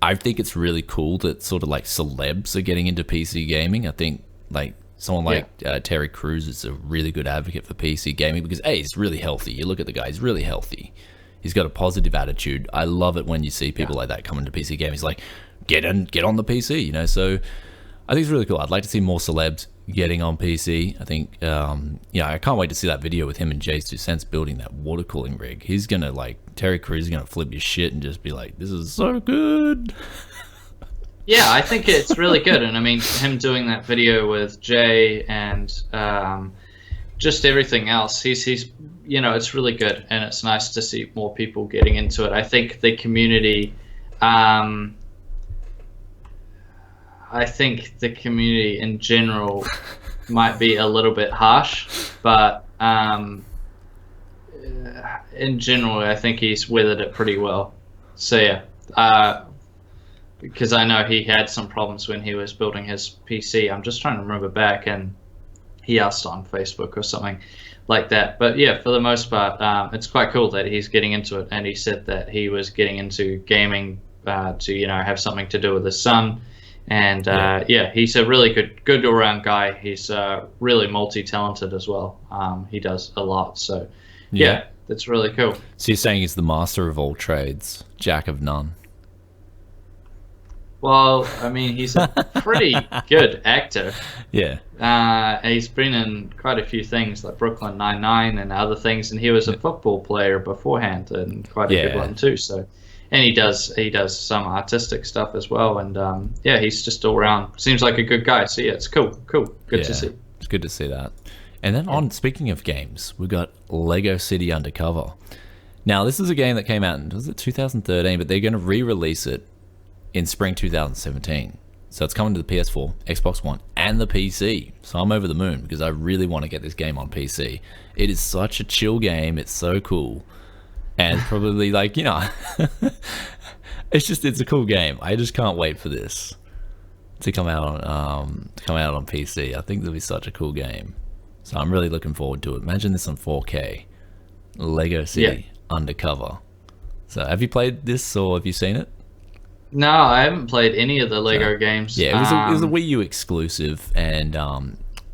I think it's really cool that sort of like celebs are getting into PC gaming. I think like someone like Terry Crews is a really good advocate for PC gaming because, A, he's really healthy. You look at the guy, he's really healthy. He's got a positive attitude. I love it when you see people like that come into PC gaming. He's like, get on the PC, you know? So I think it's really cool. I'd like to see more celebs getting on PC. I think, yeah, I can't wait to see that video with him and Jay's 2 Cents building that water cooling rig. He's going to, like, Terry Crews is going to flip your shit and just be like, this is so good. Yeah, I think it's really good. And I mean, him doing that video with Jay and just everything else, he's, you know, it's really good. And it's nice to see more people getting into it. I think the community, in general might be a little bit harsh, but in general, I think he's weathered it pretty well. So yeah, because I know he had some problems when he was building his PC. I'm just trying to remember back, and he asked on Facebook or something like that. But yeah, for the most part, it's quite cool that he's getting into it, and he said that he was getting into gaming to, you know, have something to do with his son. And yeah, he's a really good all-around guy. He's really multi-talented as well. He does a lot. So yeah, that's really cool. So you're saying he's the master of all trades, jack of none? Well, I mean, he's a pretty good actor. Yeah. He's been in quite a few things like Brooklyn Nine-Nine and other things, and he was a football player beforehand and quite a good one too. So. And he does some artistic stuff as well, and yeah, he's just all around seems like a good guy. So yeah, it's cool, good to see. It's good to see that. And then speaking of games, we've got Lego City Undercover. Now this is a game that came out in 2013, but they're going to re-release it in spring 2017. So it's coming to the PS4, Xbox One, and the PC. So I'm over the moon because I really want to get this game on PC. It is such a chill game. It's so cool. And probably, like, you know, it's a cool game. I just can't wait for this to come out on PC. I think it'll be such a cool game. So I'm really looking forward to it. Imagine this on 4K. Lego City Undercover. So have you played this or have you seen it? No, I haven't played any of the Lego games. Yeah, it was a Wii U exclusive, and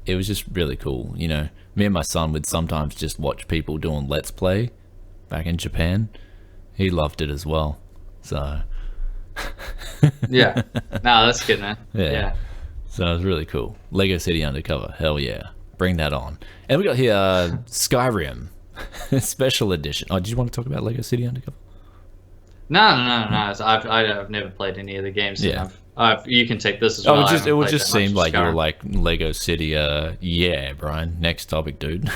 it was just really cool. You know, me and my son would sometimes just watch people doing Let's Play back in Japan. He loved it as well. So yeah, no, that's good, man. Yeah. So it was really cool. Lego City Undercover, hell yeah. bring that on. And we got here Skyrim Special Edition. Oh, did you want to talk about Lego City Undercover? No. I've never played any of the games. Yeah. You can take this as well. It would just seem like you were like Lego City. Yeah, Brian. Next topic, dude.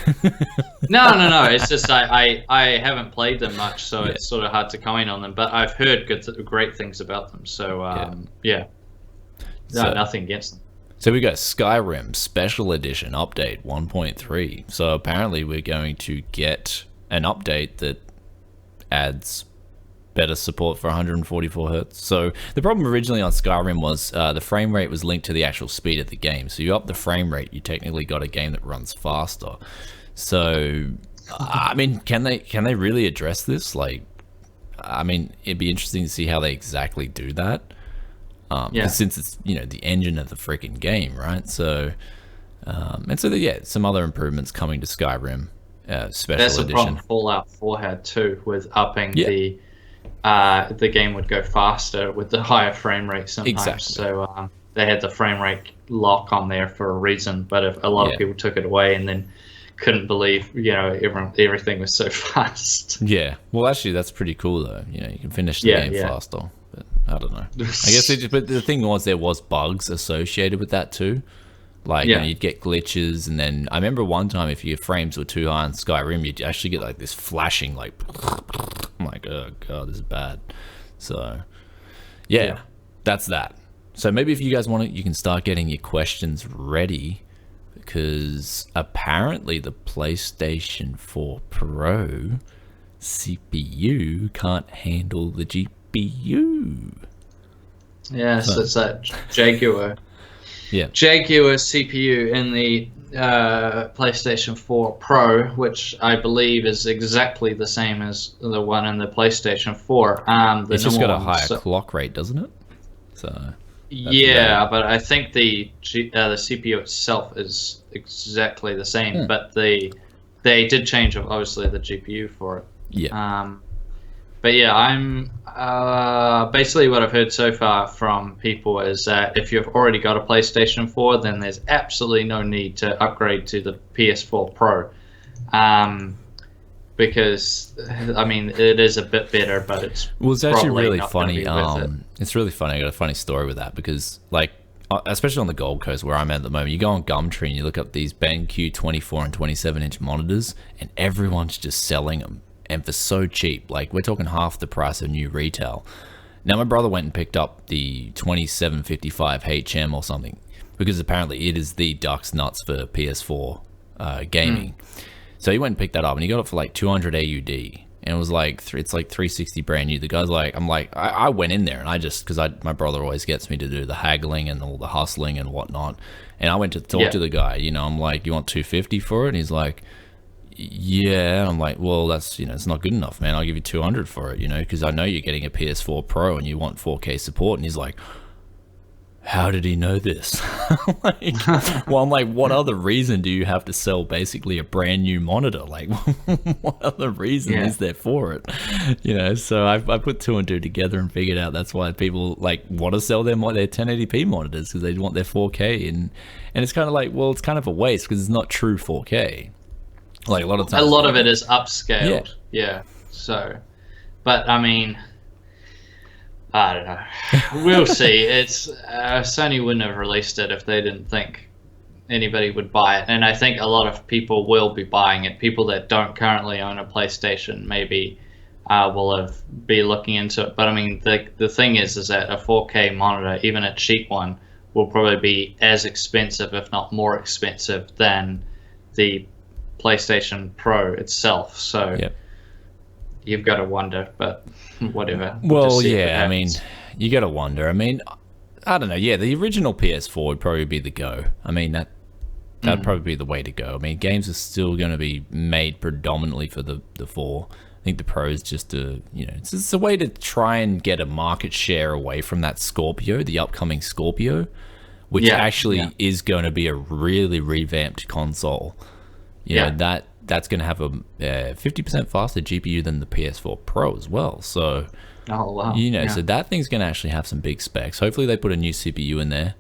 No. It's just I haven't played them much, so it's sort of hard to comment on them. But I've heard great things about them. So yeah. No, nothing against them. So we got Skyrim Special Edition update 1.3. So apparently we're going to get an update that adds better support for 144 hertz. So the problem originally on Skyrim was the frame rate was linked to the actual speed of the game. So you up the frame rate, you technically got a game that runs faster. So I mean, can they really address this? Like, I mean, it'd be interesting to see how they exactly do that. Since it's the engine of the freaking game, right? So some other improvements coming to Skyrim Special Edition. That's a problem Fallout 4 had too, with upping the game would go faster with the higher frame rate sometimes. Exactly. So they had the frame rate lock on there for a reason, but if a lot of people took it away and then couldn't believe everything was so fast. Yeah, well, actually, that's pretty cool though. You can finish the game faster. But I don't know. I guess but the thing was there was bugs associated with that too. Like you'd get glitches, and then I remember one time if your frames were too high on Skyrim, you'd actually get like this flashing, like I'm like, oh god, this is bad. So yeah, that's that. So maybe if you guys want it, you can start getting your questions ready, because apparently the PlayStation 4 Pro CPU can't handle the GPU. Yes, it's that Jaguar. Jaguar CPU in the PlayStation 4 Pro, which I believe is exactly the same as the one in the PlayStation 4. It's just got a higher clock rate, doesn't it? So but I think the CPU itself is exactly the same, but they did change obviously the GPU for it. But yeah, I'm basically what I've heard so far from people is that if you've already got a PlayStation 4, then there's absolutely no need to upgrade to the PS4 Pro, because I mean it is a bit better, but it's actually really funny. It's really funny. I got a funny story with that, because like especially on the Gold Coast where I'm at the moment, you go on Gumtree and you look up these BenQ 24 and 27-inch monitors, and everyone's just selling them. And for so cheap, like we're talking half the price of new retail. Now my brother went and picked up the 2755 HM or something, because apparently it is the duck's nuts for PS4 gaming. So he went and picked that up, and he got it for like 200 AUD, and it was like it's like 360 brand new. The guy's like, I went in there, and I just, because my brother always gets me to do the haggling and all the hustling and whatnot, and I went to talk to the guy. I'm like, you want 250 for it? And he's like, yeah. I'm like, well, that's it's not good enough, man. I'll give you 200 for it, because I know you're getting a PS4 Pro and you want 4K support. And he's like, how did he know this? I'm like, what other reason do you have to sell basically a brand new monitor? Like, what other reason is there for it? So I put two and two together and figured out that's why people like want to sell their 1080p monitors, because they want their 4K, and it's kind of like, well, it's kind of a waste because it's not true 4K. Like a lot of times, a lot of it is upscaled. So, but I mean, I don't know. We'll see. It's Sony wouldn't have released it if they didn't think anybody would buy it, and I think a lot of people will be buying it. People that don't currently own a PlayStation maybe will be looking into it. But I mean, the thing is that a 4K monitor, even a cheap one, will probably be as expensive, if not more expensive, than the PlayStation Pro itself. So you've got to wonder, but whatever. Well, I mean, you got to wonder. I mean, I don't know. Yeah, the original PS4 would probably be the go. I mean, that'd probably be the way to go. I mean, games are still going to be made predominantly for the 4. I think the Pro is just it's a way to try and get a market share away from that Scorpio, the upcoming Scorpio, which is going to be a really revamped console. That's going to have a 50% faster GPU than the PS4 Pro as well. So, so that thing's going to actually have some big specs. Hopefully they put a new CPU in there,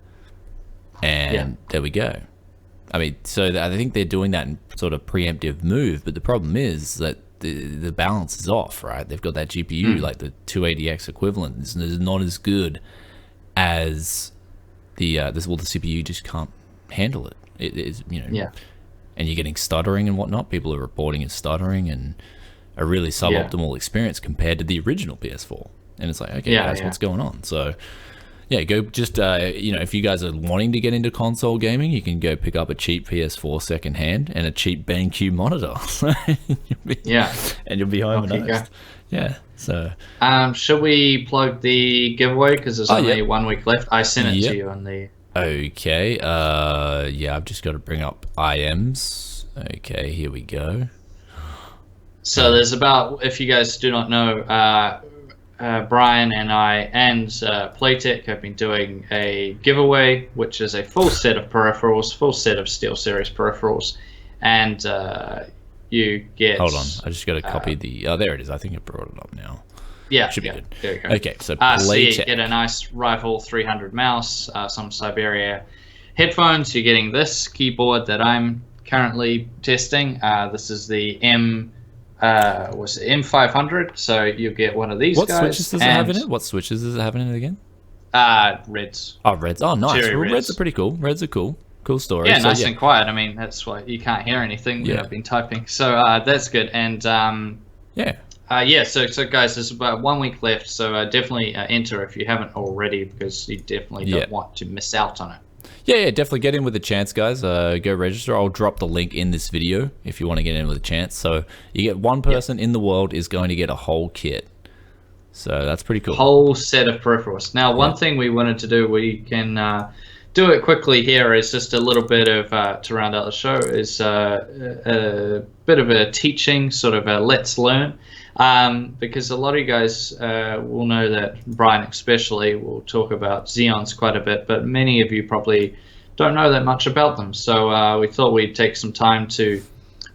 and there we go. I mean, so I think they're doing that in sort of preemptive move, but the problem is that the balance is off, right? They've got that GPU, like the 280X equivalent, is not as good as the CPU just can't handle it. It is, and you're getting stuttering and whatnot. People are reporting it stuttering and a really suboptimal experience compared to the original PS4. And it's like, okay, that's what's going on. So, yeah, go just, if you guys are wanting to get into console gaming, you can go pick up a cheap PS4 secondhand and a cheap BenQ monitor. And you'll be home and nice. Yeah, so. Should we plug the giveaway? Because there's only 1 week left. I sent it to you on the... Okay, I've just got to bring up IMs. Okay, here we go. So there's about, if you guys do not know, Brian and I and Playtech have been doing a giveaway, which is a full set of peripherals, full set of SteelSeries peripherals, and you get... Hold on, I just got to copy the... Oh, there it is. I think I brought it up now. Yeah, should be good. There you go. Okay, so Playtech. So you get a nice Rival 300 mouse, some Siberia headphones. You're getting this keyboard that I'm currently testing. This is the M500, so you get one of these guys. What switches does it have in it? What switches does it have in it again? Reds. Oh, reds. Oh, nice. Cherry Reds are pretty cool. Reds are cool. Cool story. Yeah, nice and quiet. I mean, that's why you can't hear anything when I've been typing. So that's good. And so guys, there's about 1 week left. So definitely enter if you haven't already, because you definitely don't want to miss out on it. Yeah, definitely get in with a chance, guys. Go register. I'll drop the link in this video if you want to get in with a chance. So you get one person in the world is going to get a whole kit. So that's pretty cool. Whole set of peripherals. Now, one thing we wanted to do, we can do it quickly here, is just a little bit of, to round out the show, is a bit of a teaching, sort of a let's learn. Because a lot of you guys will know that Brian especially will talk about Xeons quite a bit, but many of you probably don't know that much about them. So we thought we'd take some time to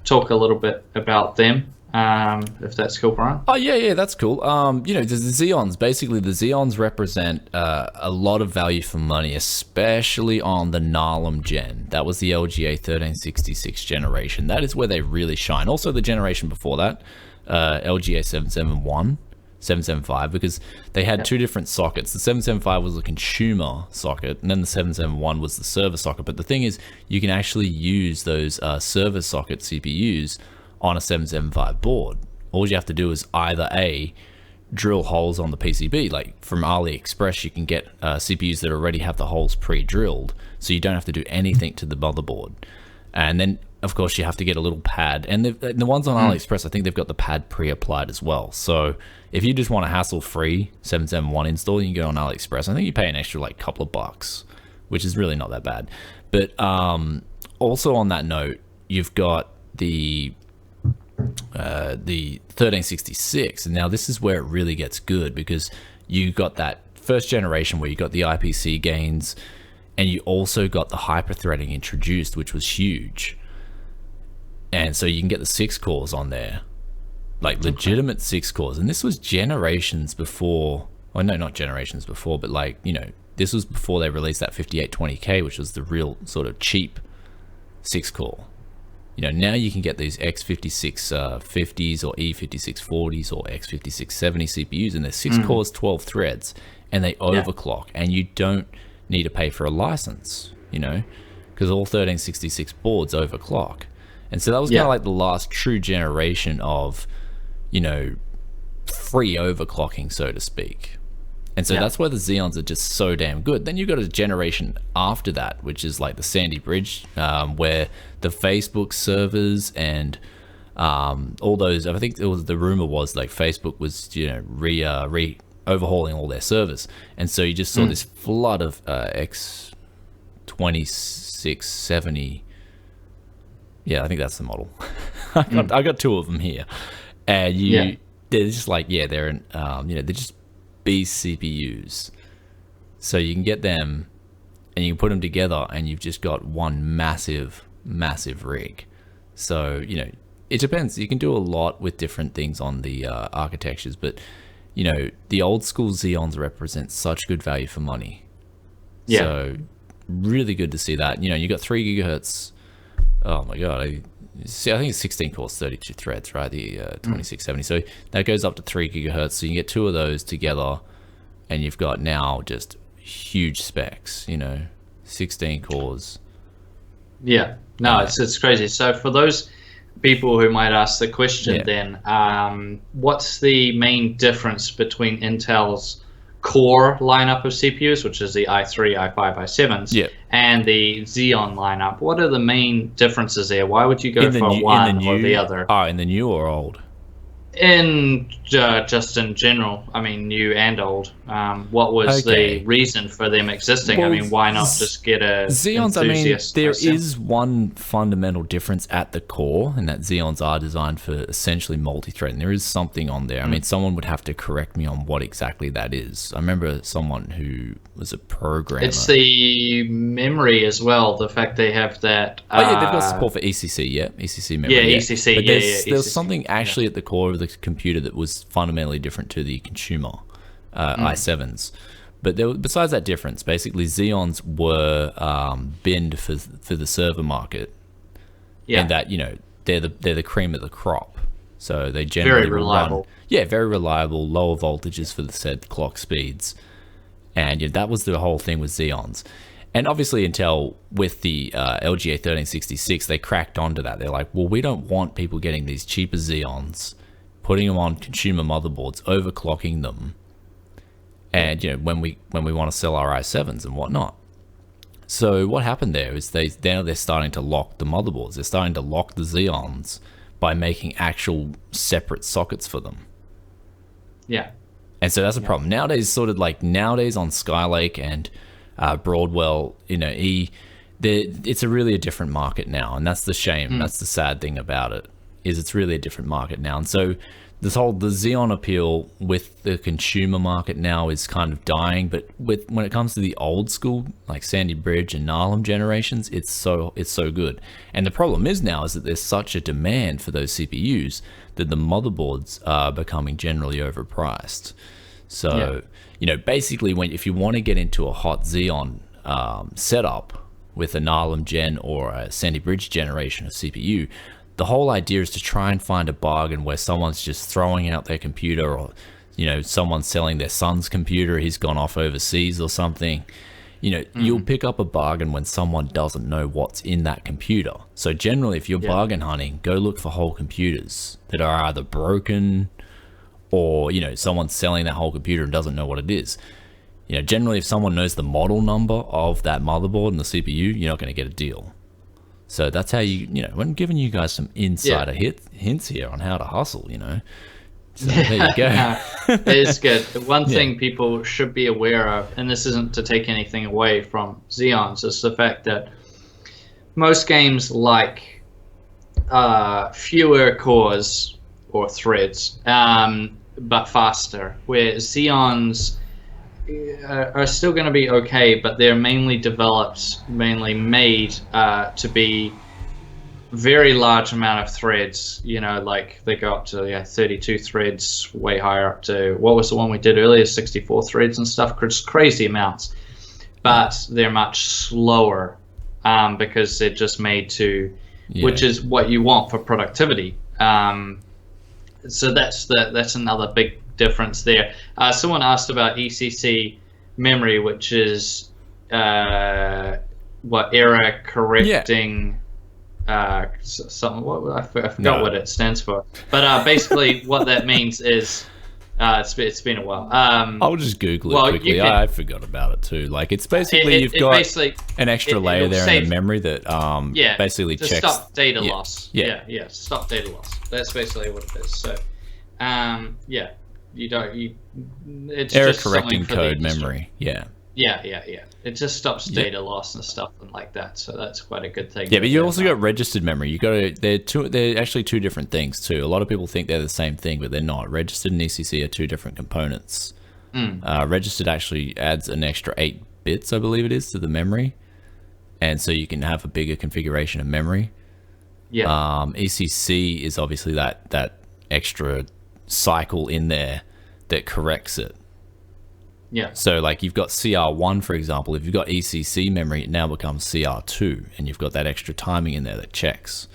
talk a little bit about them, if that's cool, Brian. Oh, yeah, that's cool. The Xeons, basically the Xeons represent a lot of value for money, especially on the Nalum gen. That was the LGA 1366 generation. That is where they really shine. Also the generation before that, LGA 771, 775, because they had two different sockets. The 775 was a consumer socket, and then the 771 was the server socket. But the thing is, you can actually use those server socket CPUs on a 775 board. All you have to do is either drill holes on the PCB. Like from AliExpress, you can get CPUs that already have the holes pre-drilled, so you don't have to do anything to the motherboard. And then, of course, you have to get a little pad. And the ones on AliExpress, I think they've got the pad pre-applied as well. So if you just want a hassle-free 771 install, you can go on AliExpress. I think you pay an extra like couple of bucks, which is really not that bad. But also on that note, you've got the 1366. And now this is where it really gets good, because you got that first generation where you got the IPC gains, and you also got the hyper-threading introduced, which was huge. And so you can get the 6 cores on there, like legitimate 6 cores. And this was generations before, well, no, not generations before, but like, this was before they released that 5820K, which was the real sort of cheap 6 core. Now you can get these X5650s or E5640s or X5670 CPUs, and they're 6 cores, 12 threads, and they overclock, and you don't need to pay for a license, because all 1366 boards overclock. And so that was kind of like the last true generation of, free overclocking, so to speak. And so that's why the Xeons are just so damn good. Then you've got a generation after that, which is like the Sandy Bridge, where the Facebook servers and all those, I think the rumor was like Facebook was, overhauling all their servers. And so you just saw this flood of X2670. Yeah, I think that's the model. I got 2 of them here. And they're just like, they're in, they're just beast CPUs. So you can get them and you can put them together and you've just got one massive rig. So, it depends. You can do a lot with different things on the architectures, but the old school Xeons represent such good value for money. So really good to see that. You got 3 gigahertz oh my god, I think it's 16 cores, 32 threads, right? The 2670. So that goes up to 3 gigahertz. So you get two of those together, and you've got now just huge specs. 16 cores. Yeah, no, it's crazy. So for those people who might ask the question, then what's the main difference between Intel's core lineup of CPUs, which is the i3, i5, i7s, and the Xeon lineup? What are the main differences there? Why would you go for one or the other? Oh, in the new or old? Just in general, I mean, new and old. What was the reason for them existing? Well, I mean, why not just get a Xeons? enthusiast? There is one fundamental difference at the core, and that Xeons are designed for essentially multi-threading. There is something on there. I mean, someone would have to correct me on what exactly that is. I remember someone who was a programmer. It's the memory as well. The fact they have that. They've got support for ECC. Yeah, ECC memory. Yeah, ECC. But there's ECC, something actually at the core of the computer that was fundamentally different to the consumer i7s. But besides that difference, basically Xeons were binned for the server market, and that they're the cream of the crop. So they generally very reliable. Very reliable, lower voltages for the said clock speeds, and that was the whole thing with Xeons. And obviously Intel, with the LGA 1366, they cracked onto that. They're like, well, we don't want people getting these cheaper Xeons, putting them on consumer motherboards, overclocking them, and when we want to sell our i7s and whatnot. So what happened there is now they're starting to lock the motherboards. They're starting to lock the Xeons by making actual separate sockets for them. Yeah. And so that's a problem. Nowadays on Skylake and Broadwell, it's really a different market now, and that's the shame. That's the sad thing about it, is it's really a different market now. And so the Xeon appeal with the consumer market now is kind of dying, but when it comes to the old school, like Sandy Bridge and Nalum generations, it's so good. And the problem is that there's such a demand for those CPUs that the motherboards are becoming generally overpriced. So basically, if you want to get into a hot Xeon setup with a Nalum gen or a Sandy Bridge generation of CPU, the whole idea is to try and find a bargain where someone's just throwing out their computer, or someone's selling their son's computer, he's gone off overseas or something. You'll pick up a bargain when someone doesn't know what's in that computer. So generally, if you're bargain hunting, go look for whole computers that are either broken, or someone's selling that whole computer and doesn't know what it is. Generally, if someone knows the model number of that motherboard and the CPU, you're not going to get a deal. So that's how I'm giving you guys some insider hints here on how to hustle, So there you go. It is good. The one thing people should be aware of, and this isn't to take anything away from Xeons, is the fact that most games like fewer cores or threads, but faster, where Xeons are still going to be okay, but they're mainly made to be very large amount of threads. Like they go up to 32 threads, way higher up to, what was the one we did earlier, 64 threads and stuff, just crazy amounts. But they're much slower because they're just made to, which is what you want for productivity. So that's another big difference there. Someone asked about ECC memory, which is error correcting. Something. I forgot what it stands for. But basically, what that means is it's been a while. I'll just Google it quickly. I forgot about it too. Like it's basically you've got an extra layer there in the memory that basically checks. Stop data loss. Stop data loss. That's basically what it is. So it's error just correcting code memory. Yeah. It just stops data loss and stuff like that. So that's quite a good thing. Yeah, but you also got registered memory. They're actually two different things too. A lot of people think they're the same thing, but they're not. Registered and ECC are two different components. Registered actually adds an extra 8 bits, I believe it is, to the memory, and so you can have a bigger configuration of memory. ECC is obviously that extra cycle in there that corrects it. Yeah. So like you've got CR1, for example. If you've got ECC memory, it now becomes CR2, and you've got that extra timing in there that checks.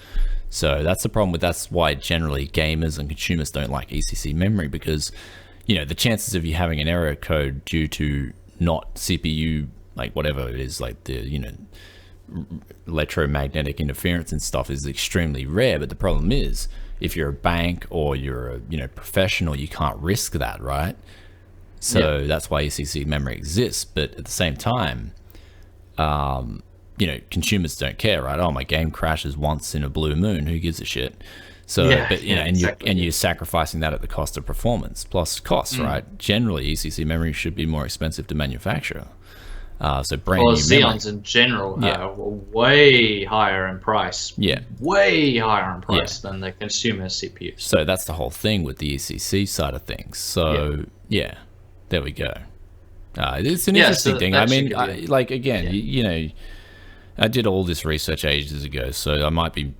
So that's the problem that's why generally gamers and consumers don't like ECC memory, because, you know, the chances of you having an error code due to not CPU, like whatever it is, like the, you know, electromagnetic interference and stuff is extremely rare. But the problem is, if you're a bank or you're a, you know, professional, you can't risk that, right? So that's why ECC memory exists. But at the same time, you know, consumers don't care, right? Oh, my game crashes once in a blue moon. Who gives a shit? So, but you know, and you're sacrificing that at the cost of performance plus costs, right? Generally, ECC memory should be more expensive to manufacture. So brand new Xeons memory, in general are way higher in price. Yeah, way higher in price than the consumer CPUs. So that's the whole thing with the ECC side of things. So yeah, there we go. It's an interesting thing. I mean, like again, you know, I did all this research ages ago, so I might be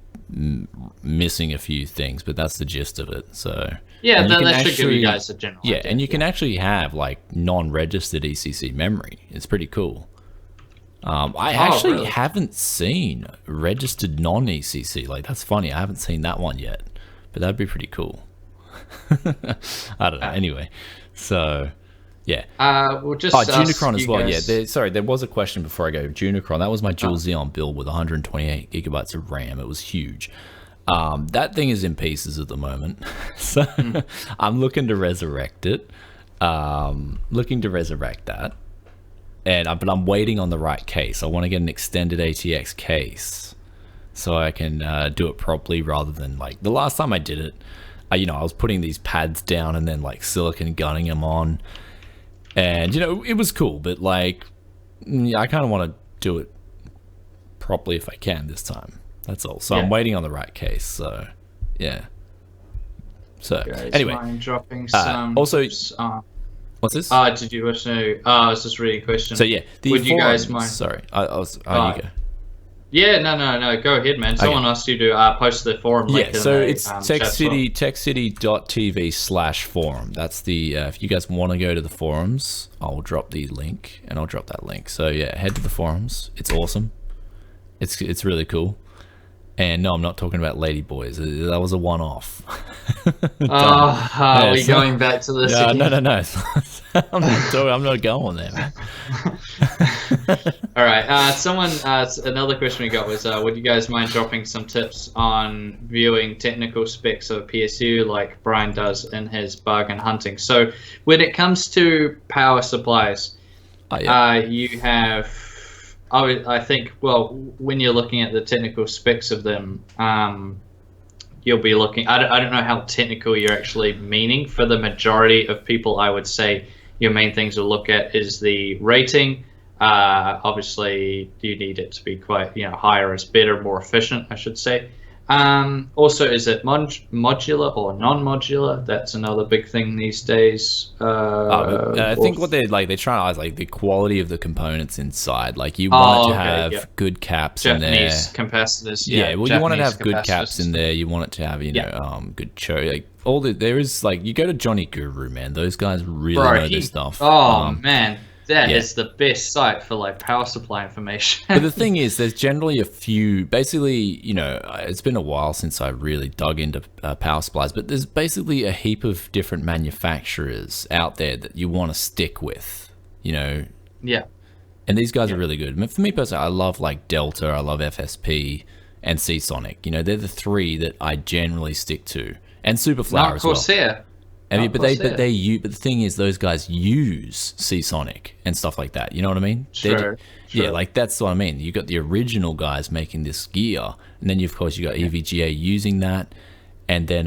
missing a few things, but that's the gist of it. So yeah, then that should give you guys a general idea. And you can actually have like non-registered ECC memory. It's pretty cool. I actually haven't seen registered non-ECC. Like, that's funny. I haven't seen that one yet, but that'd be pretty cool. I don't know. Anyway, so yeah. We'll just Unicron as well. Guys. Yeah. Sorry, there was a question before I go. Unicron. That was my dual Xeon build with 128 gigabytes of RAM. It was huge. That thing is in pieces at the moment, so I'm looking to resurrect it. Looking to resurrect that, but I'm waiting on the right case. I want to get an extended ATX case so I can do it properly, rather than like the last time I did it. You know, I was putting these pads down and then like silicon gunning them on, and you know, it was cool, but like I kind of want to do it properly if I can this time. That's all. So I'm waiting on the right case. So yeah. So anyway, dropping some also, what's this? Did you wish to? I was just reading a question. So yeah, would you guys mind? Sorry, I was. You go. Yeah, no. Go ahead, man. Someone asked you to post the forum link. Yeah, so it's techcity.tv/forum. That's the if you guys want to go to the forums, I'll drop the link, and I'll drop that link. So yeah, head to the forums. It's awesome. It's really cool. And no, I'm not talking about ladyboys. That was a one-off. Are we going back to this? No. I'm not going there, man. All right. Another question we got was, would you guys mind dropping some tips on viewing technical specs of PSU like Brian does in his bargain hunting? So when it comes to power supplies, you have... I think, well, when you're looking at the technical specs of them, you'll be looking... I don't know how technical you're actually meaning. For the majority of people, I would say your main things to look at is the rating. Obviously, you need it to be quite, higher is better, more efficient, I should say. Also, is it modular or non-modular? That's another big thing these days. I think what they're trying to like the quality of the components inside. Like you want it to have good caps in there. Japanese capacitors. Yeah, well, you want it to have good caps in there. You want it to have good choke. Like there is you go to Johnny Guru, man. Those guys really know their stuff. Oh man. That is the best site for power supply information. But the thing is, there's generally a few. Basically, it's been a while since I really dug into power supplies. But there's basically a heap of different manufacturers out there that you want to stick with. Yeah. And these guys are really good. I mean, for me personally, I love Delta, I love FSP, and Seasonic. They're the three that I generally stick to, and Superflower as well. Corsair. But the thing is, those guys use Seasonic and stuff like that. You know what I mean? Sure. Yeah, that's what I mean. You got the original guys making this gear, and then you got EVGA using that, and then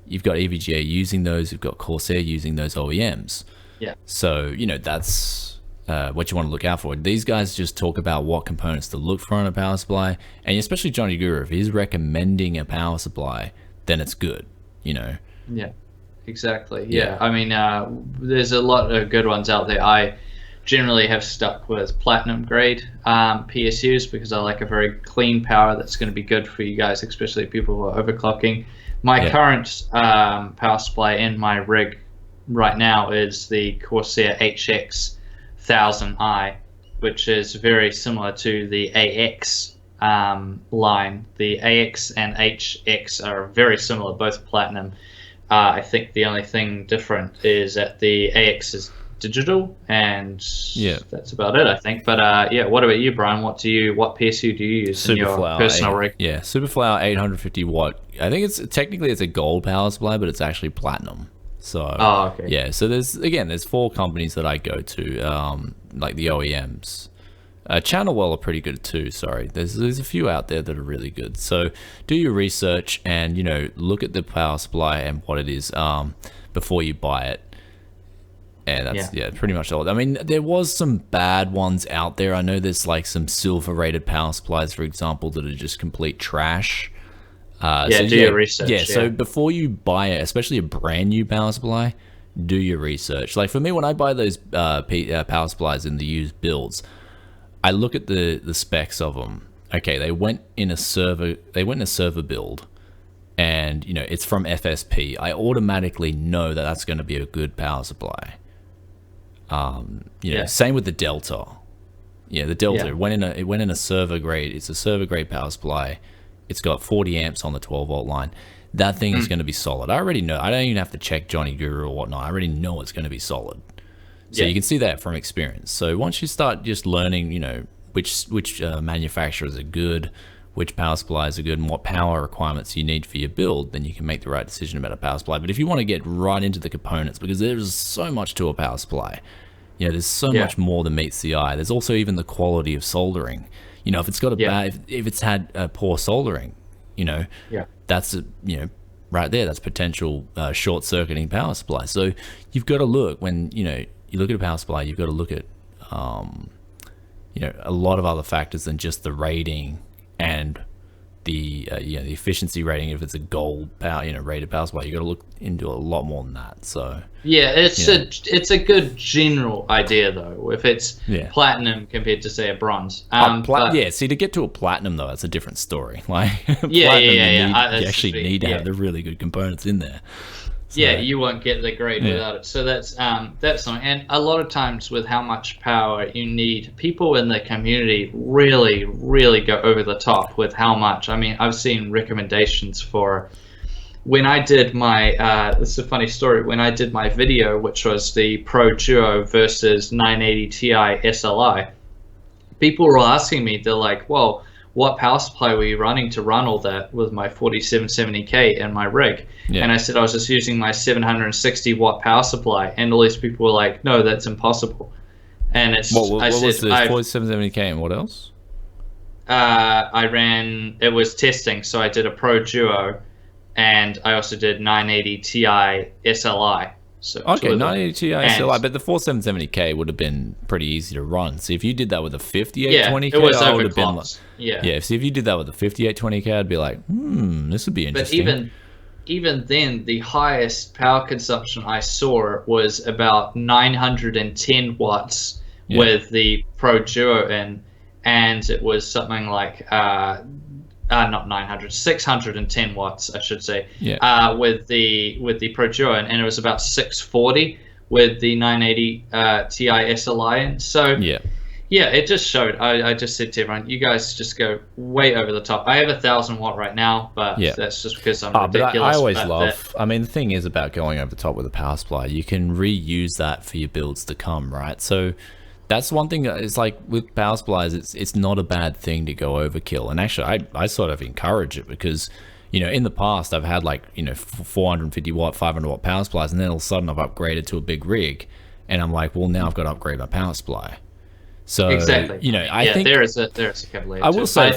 you've got EVGA using those. You've got Corsair using those OEMs. Yeah. So that's what you want to look out for. These guys just talk about what components to look for on a power supply, and especially Johnny Guru, if he's recommending a power supply, then it's good. Yeah. Exactly. Yeah. I mean, there's a lot of good ones out there. I generally have stuck with platinum grade PSUs because I like a very clean power that's going to be good for you guys, especially people who are overclocking. My current power supply in my rig right now is the Corsair HX 1000i, which is very similar to the AX line. The AX and HX are very similar, both platinum. I think the only thing different is that the AX is digital, and that's about it, I think. But what about you, Brian? What PSU do you use in your personal rig? Yeah, Superflower 850 watt. I think it's technically a gold power supply, but it's actually platinum. So okay. Yeah, so there's 4 companies that I go to, like the OEMs. Channelwell are pretty good too. Sorry, there's a few out there that are really good. So do your research and look at the power supply and what it is before you buy it. And that's pretty much all. I mean, there was some bad ones out there. I know there's like some silver rated power supplies, for example, that are just complete trash. Do your research. Yeah, so before you buy it, especially a brand new power supply, do your research. Like for me, when I buy those power supplies in the used builds, I look at the specs of them. Okay, they went in a server build, and it's from FSP. I automatically know that that's going to be a good power supply. Same with the Delta. Yeah, the Delta it went in a server grade. It's a server grade power supply. It's got 40 amps on the 12 volt line. That thing is going to be solid. I already know. I don't even have to check Johnny Guru or whatnot. I already know it's going to be solid. So you can see that from experience. So once you start just learning, which manufacturers are good, which power supplies are good, and what power requirements you need for your build, then you can make the right decision about a power supply. But if you want to get right into the components, because there's so much to a power supply, there's so much more than meets the eye. There's also even the quality of soldering. If it's got if it's had a poor soldering, that's right there. That's potential short-circuiting power supply. So you've got to look when you look at a power supply. You've got to look at a lot of other factors than just the rating and the the efficiency rating. If it's a gold power rated power supply, you got to look into a lot more than that. So it's a good general idea though. If it's platinum compared to say a bronze, see, to get to a platinum though, that's a different story. Like you actually need to have the really good components in there. So, you won't get the grade without it. So that's something. And a lot of times with how much power you need, people in the community really, really go over the top with how much. I mean, I've seen recommendations for when I did my. This is a funny story. When I did my video, which was the Pro Duo versus 980 Ti SLI, people were asking me. They're like, "Well, what power supply were you running to run all that with my 4770K and my rig?" And I said I was just using my 760 watt power supply, and all these people were like, "No, that's impossible." And it's what was the 4770K and what else? It was testing, so I did a Pro Duo, and I also did 980 Ti SLI. So 980 Ti SLI, but the 4770K would have been pretty easy to run. See, if you did that with a 5820K, it was I would have been like, yeah. See, if you did that with a 5820K, I'd be like, this would be interesting. But even then, the highest power consumption I saw was about 910 watts with the Pro Duo in, and it was something like not 900, 610 watts, I should say, with the Pro Duo, and it was about 640 with the 980 Ti SLI in. So it just showed. I just said to everyone, you guys just go way over the top. I have 1,000 watt right now, but that's just because I'm ridiculous. But I always love. I mean, the thing is about going over the top with a power supply, you can reuse that for your builds to come, right? So that's one thing. It's like with power supplies, it's not a bad thing to go overkill. And actually, I sort of encourage it because, in the past I've had 450 watt, 500 watt power supplies, and then all of a sudden I've upgraded to a big rig, and I'm like, well, now I've got to upgrade my power supply. So exactly, I think there is a caveat. I will say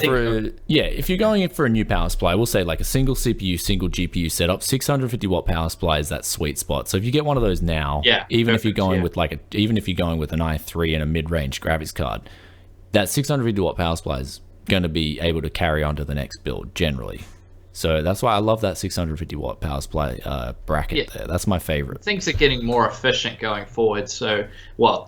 if you're going in for a new power supply, I will say like a single CPU, single GPU setup, 650 watt power supply is that sweet spot. So if you get one of those now, even if you're going with an i3 and a mid-range graphics card, that 650 watt power supply is going to be able to carry on to the next build generally. So that's why I love that 650 watt power supply bracket there. That's my favorite. Things are getting more efficient going forward. So,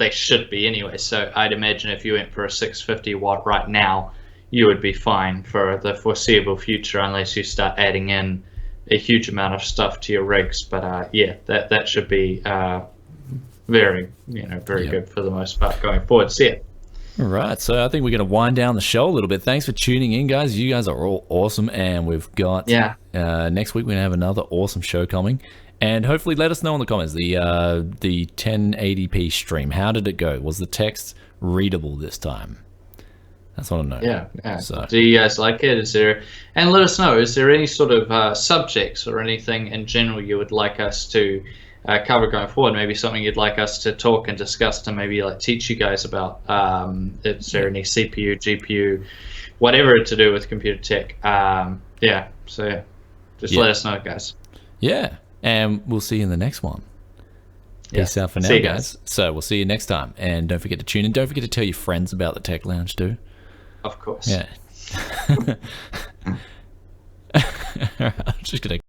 they should be anyway. So I'd imagine if you went for a 650 watt right now, you would be fine for the foreseeable future unless you start adding in a huge amount of stuff to your rigs. But yeah, that should be very good for the most part going forward. So yeah. All right, so I think we're going to wind down the show a little bit. Thanks for tuning in, guys. You guys are all awesome, and we've got next week we're going to have another awesome show coming, and hopefully let us know in the comments the 1080p stream. How did it go? Was the text readable this time? That's what I know. Yeah. So. Do you guys like it? And let us know. Is there any sort of subjects or anything in general you would like us to cover going forward? Maybe something you'd like us to talk and discuss to maybe like teach you guys about. Is there any CPU, GPU, whatever to do with computer tech? Just let us know, guys. Yeah, and we'll see you in the next one. Peace out for now, guys. So we'll see you next time, and don't forget to tune in. Don't forget to tell your friends about the Tech Lounge too. Of course. Yeah. I'm just gonna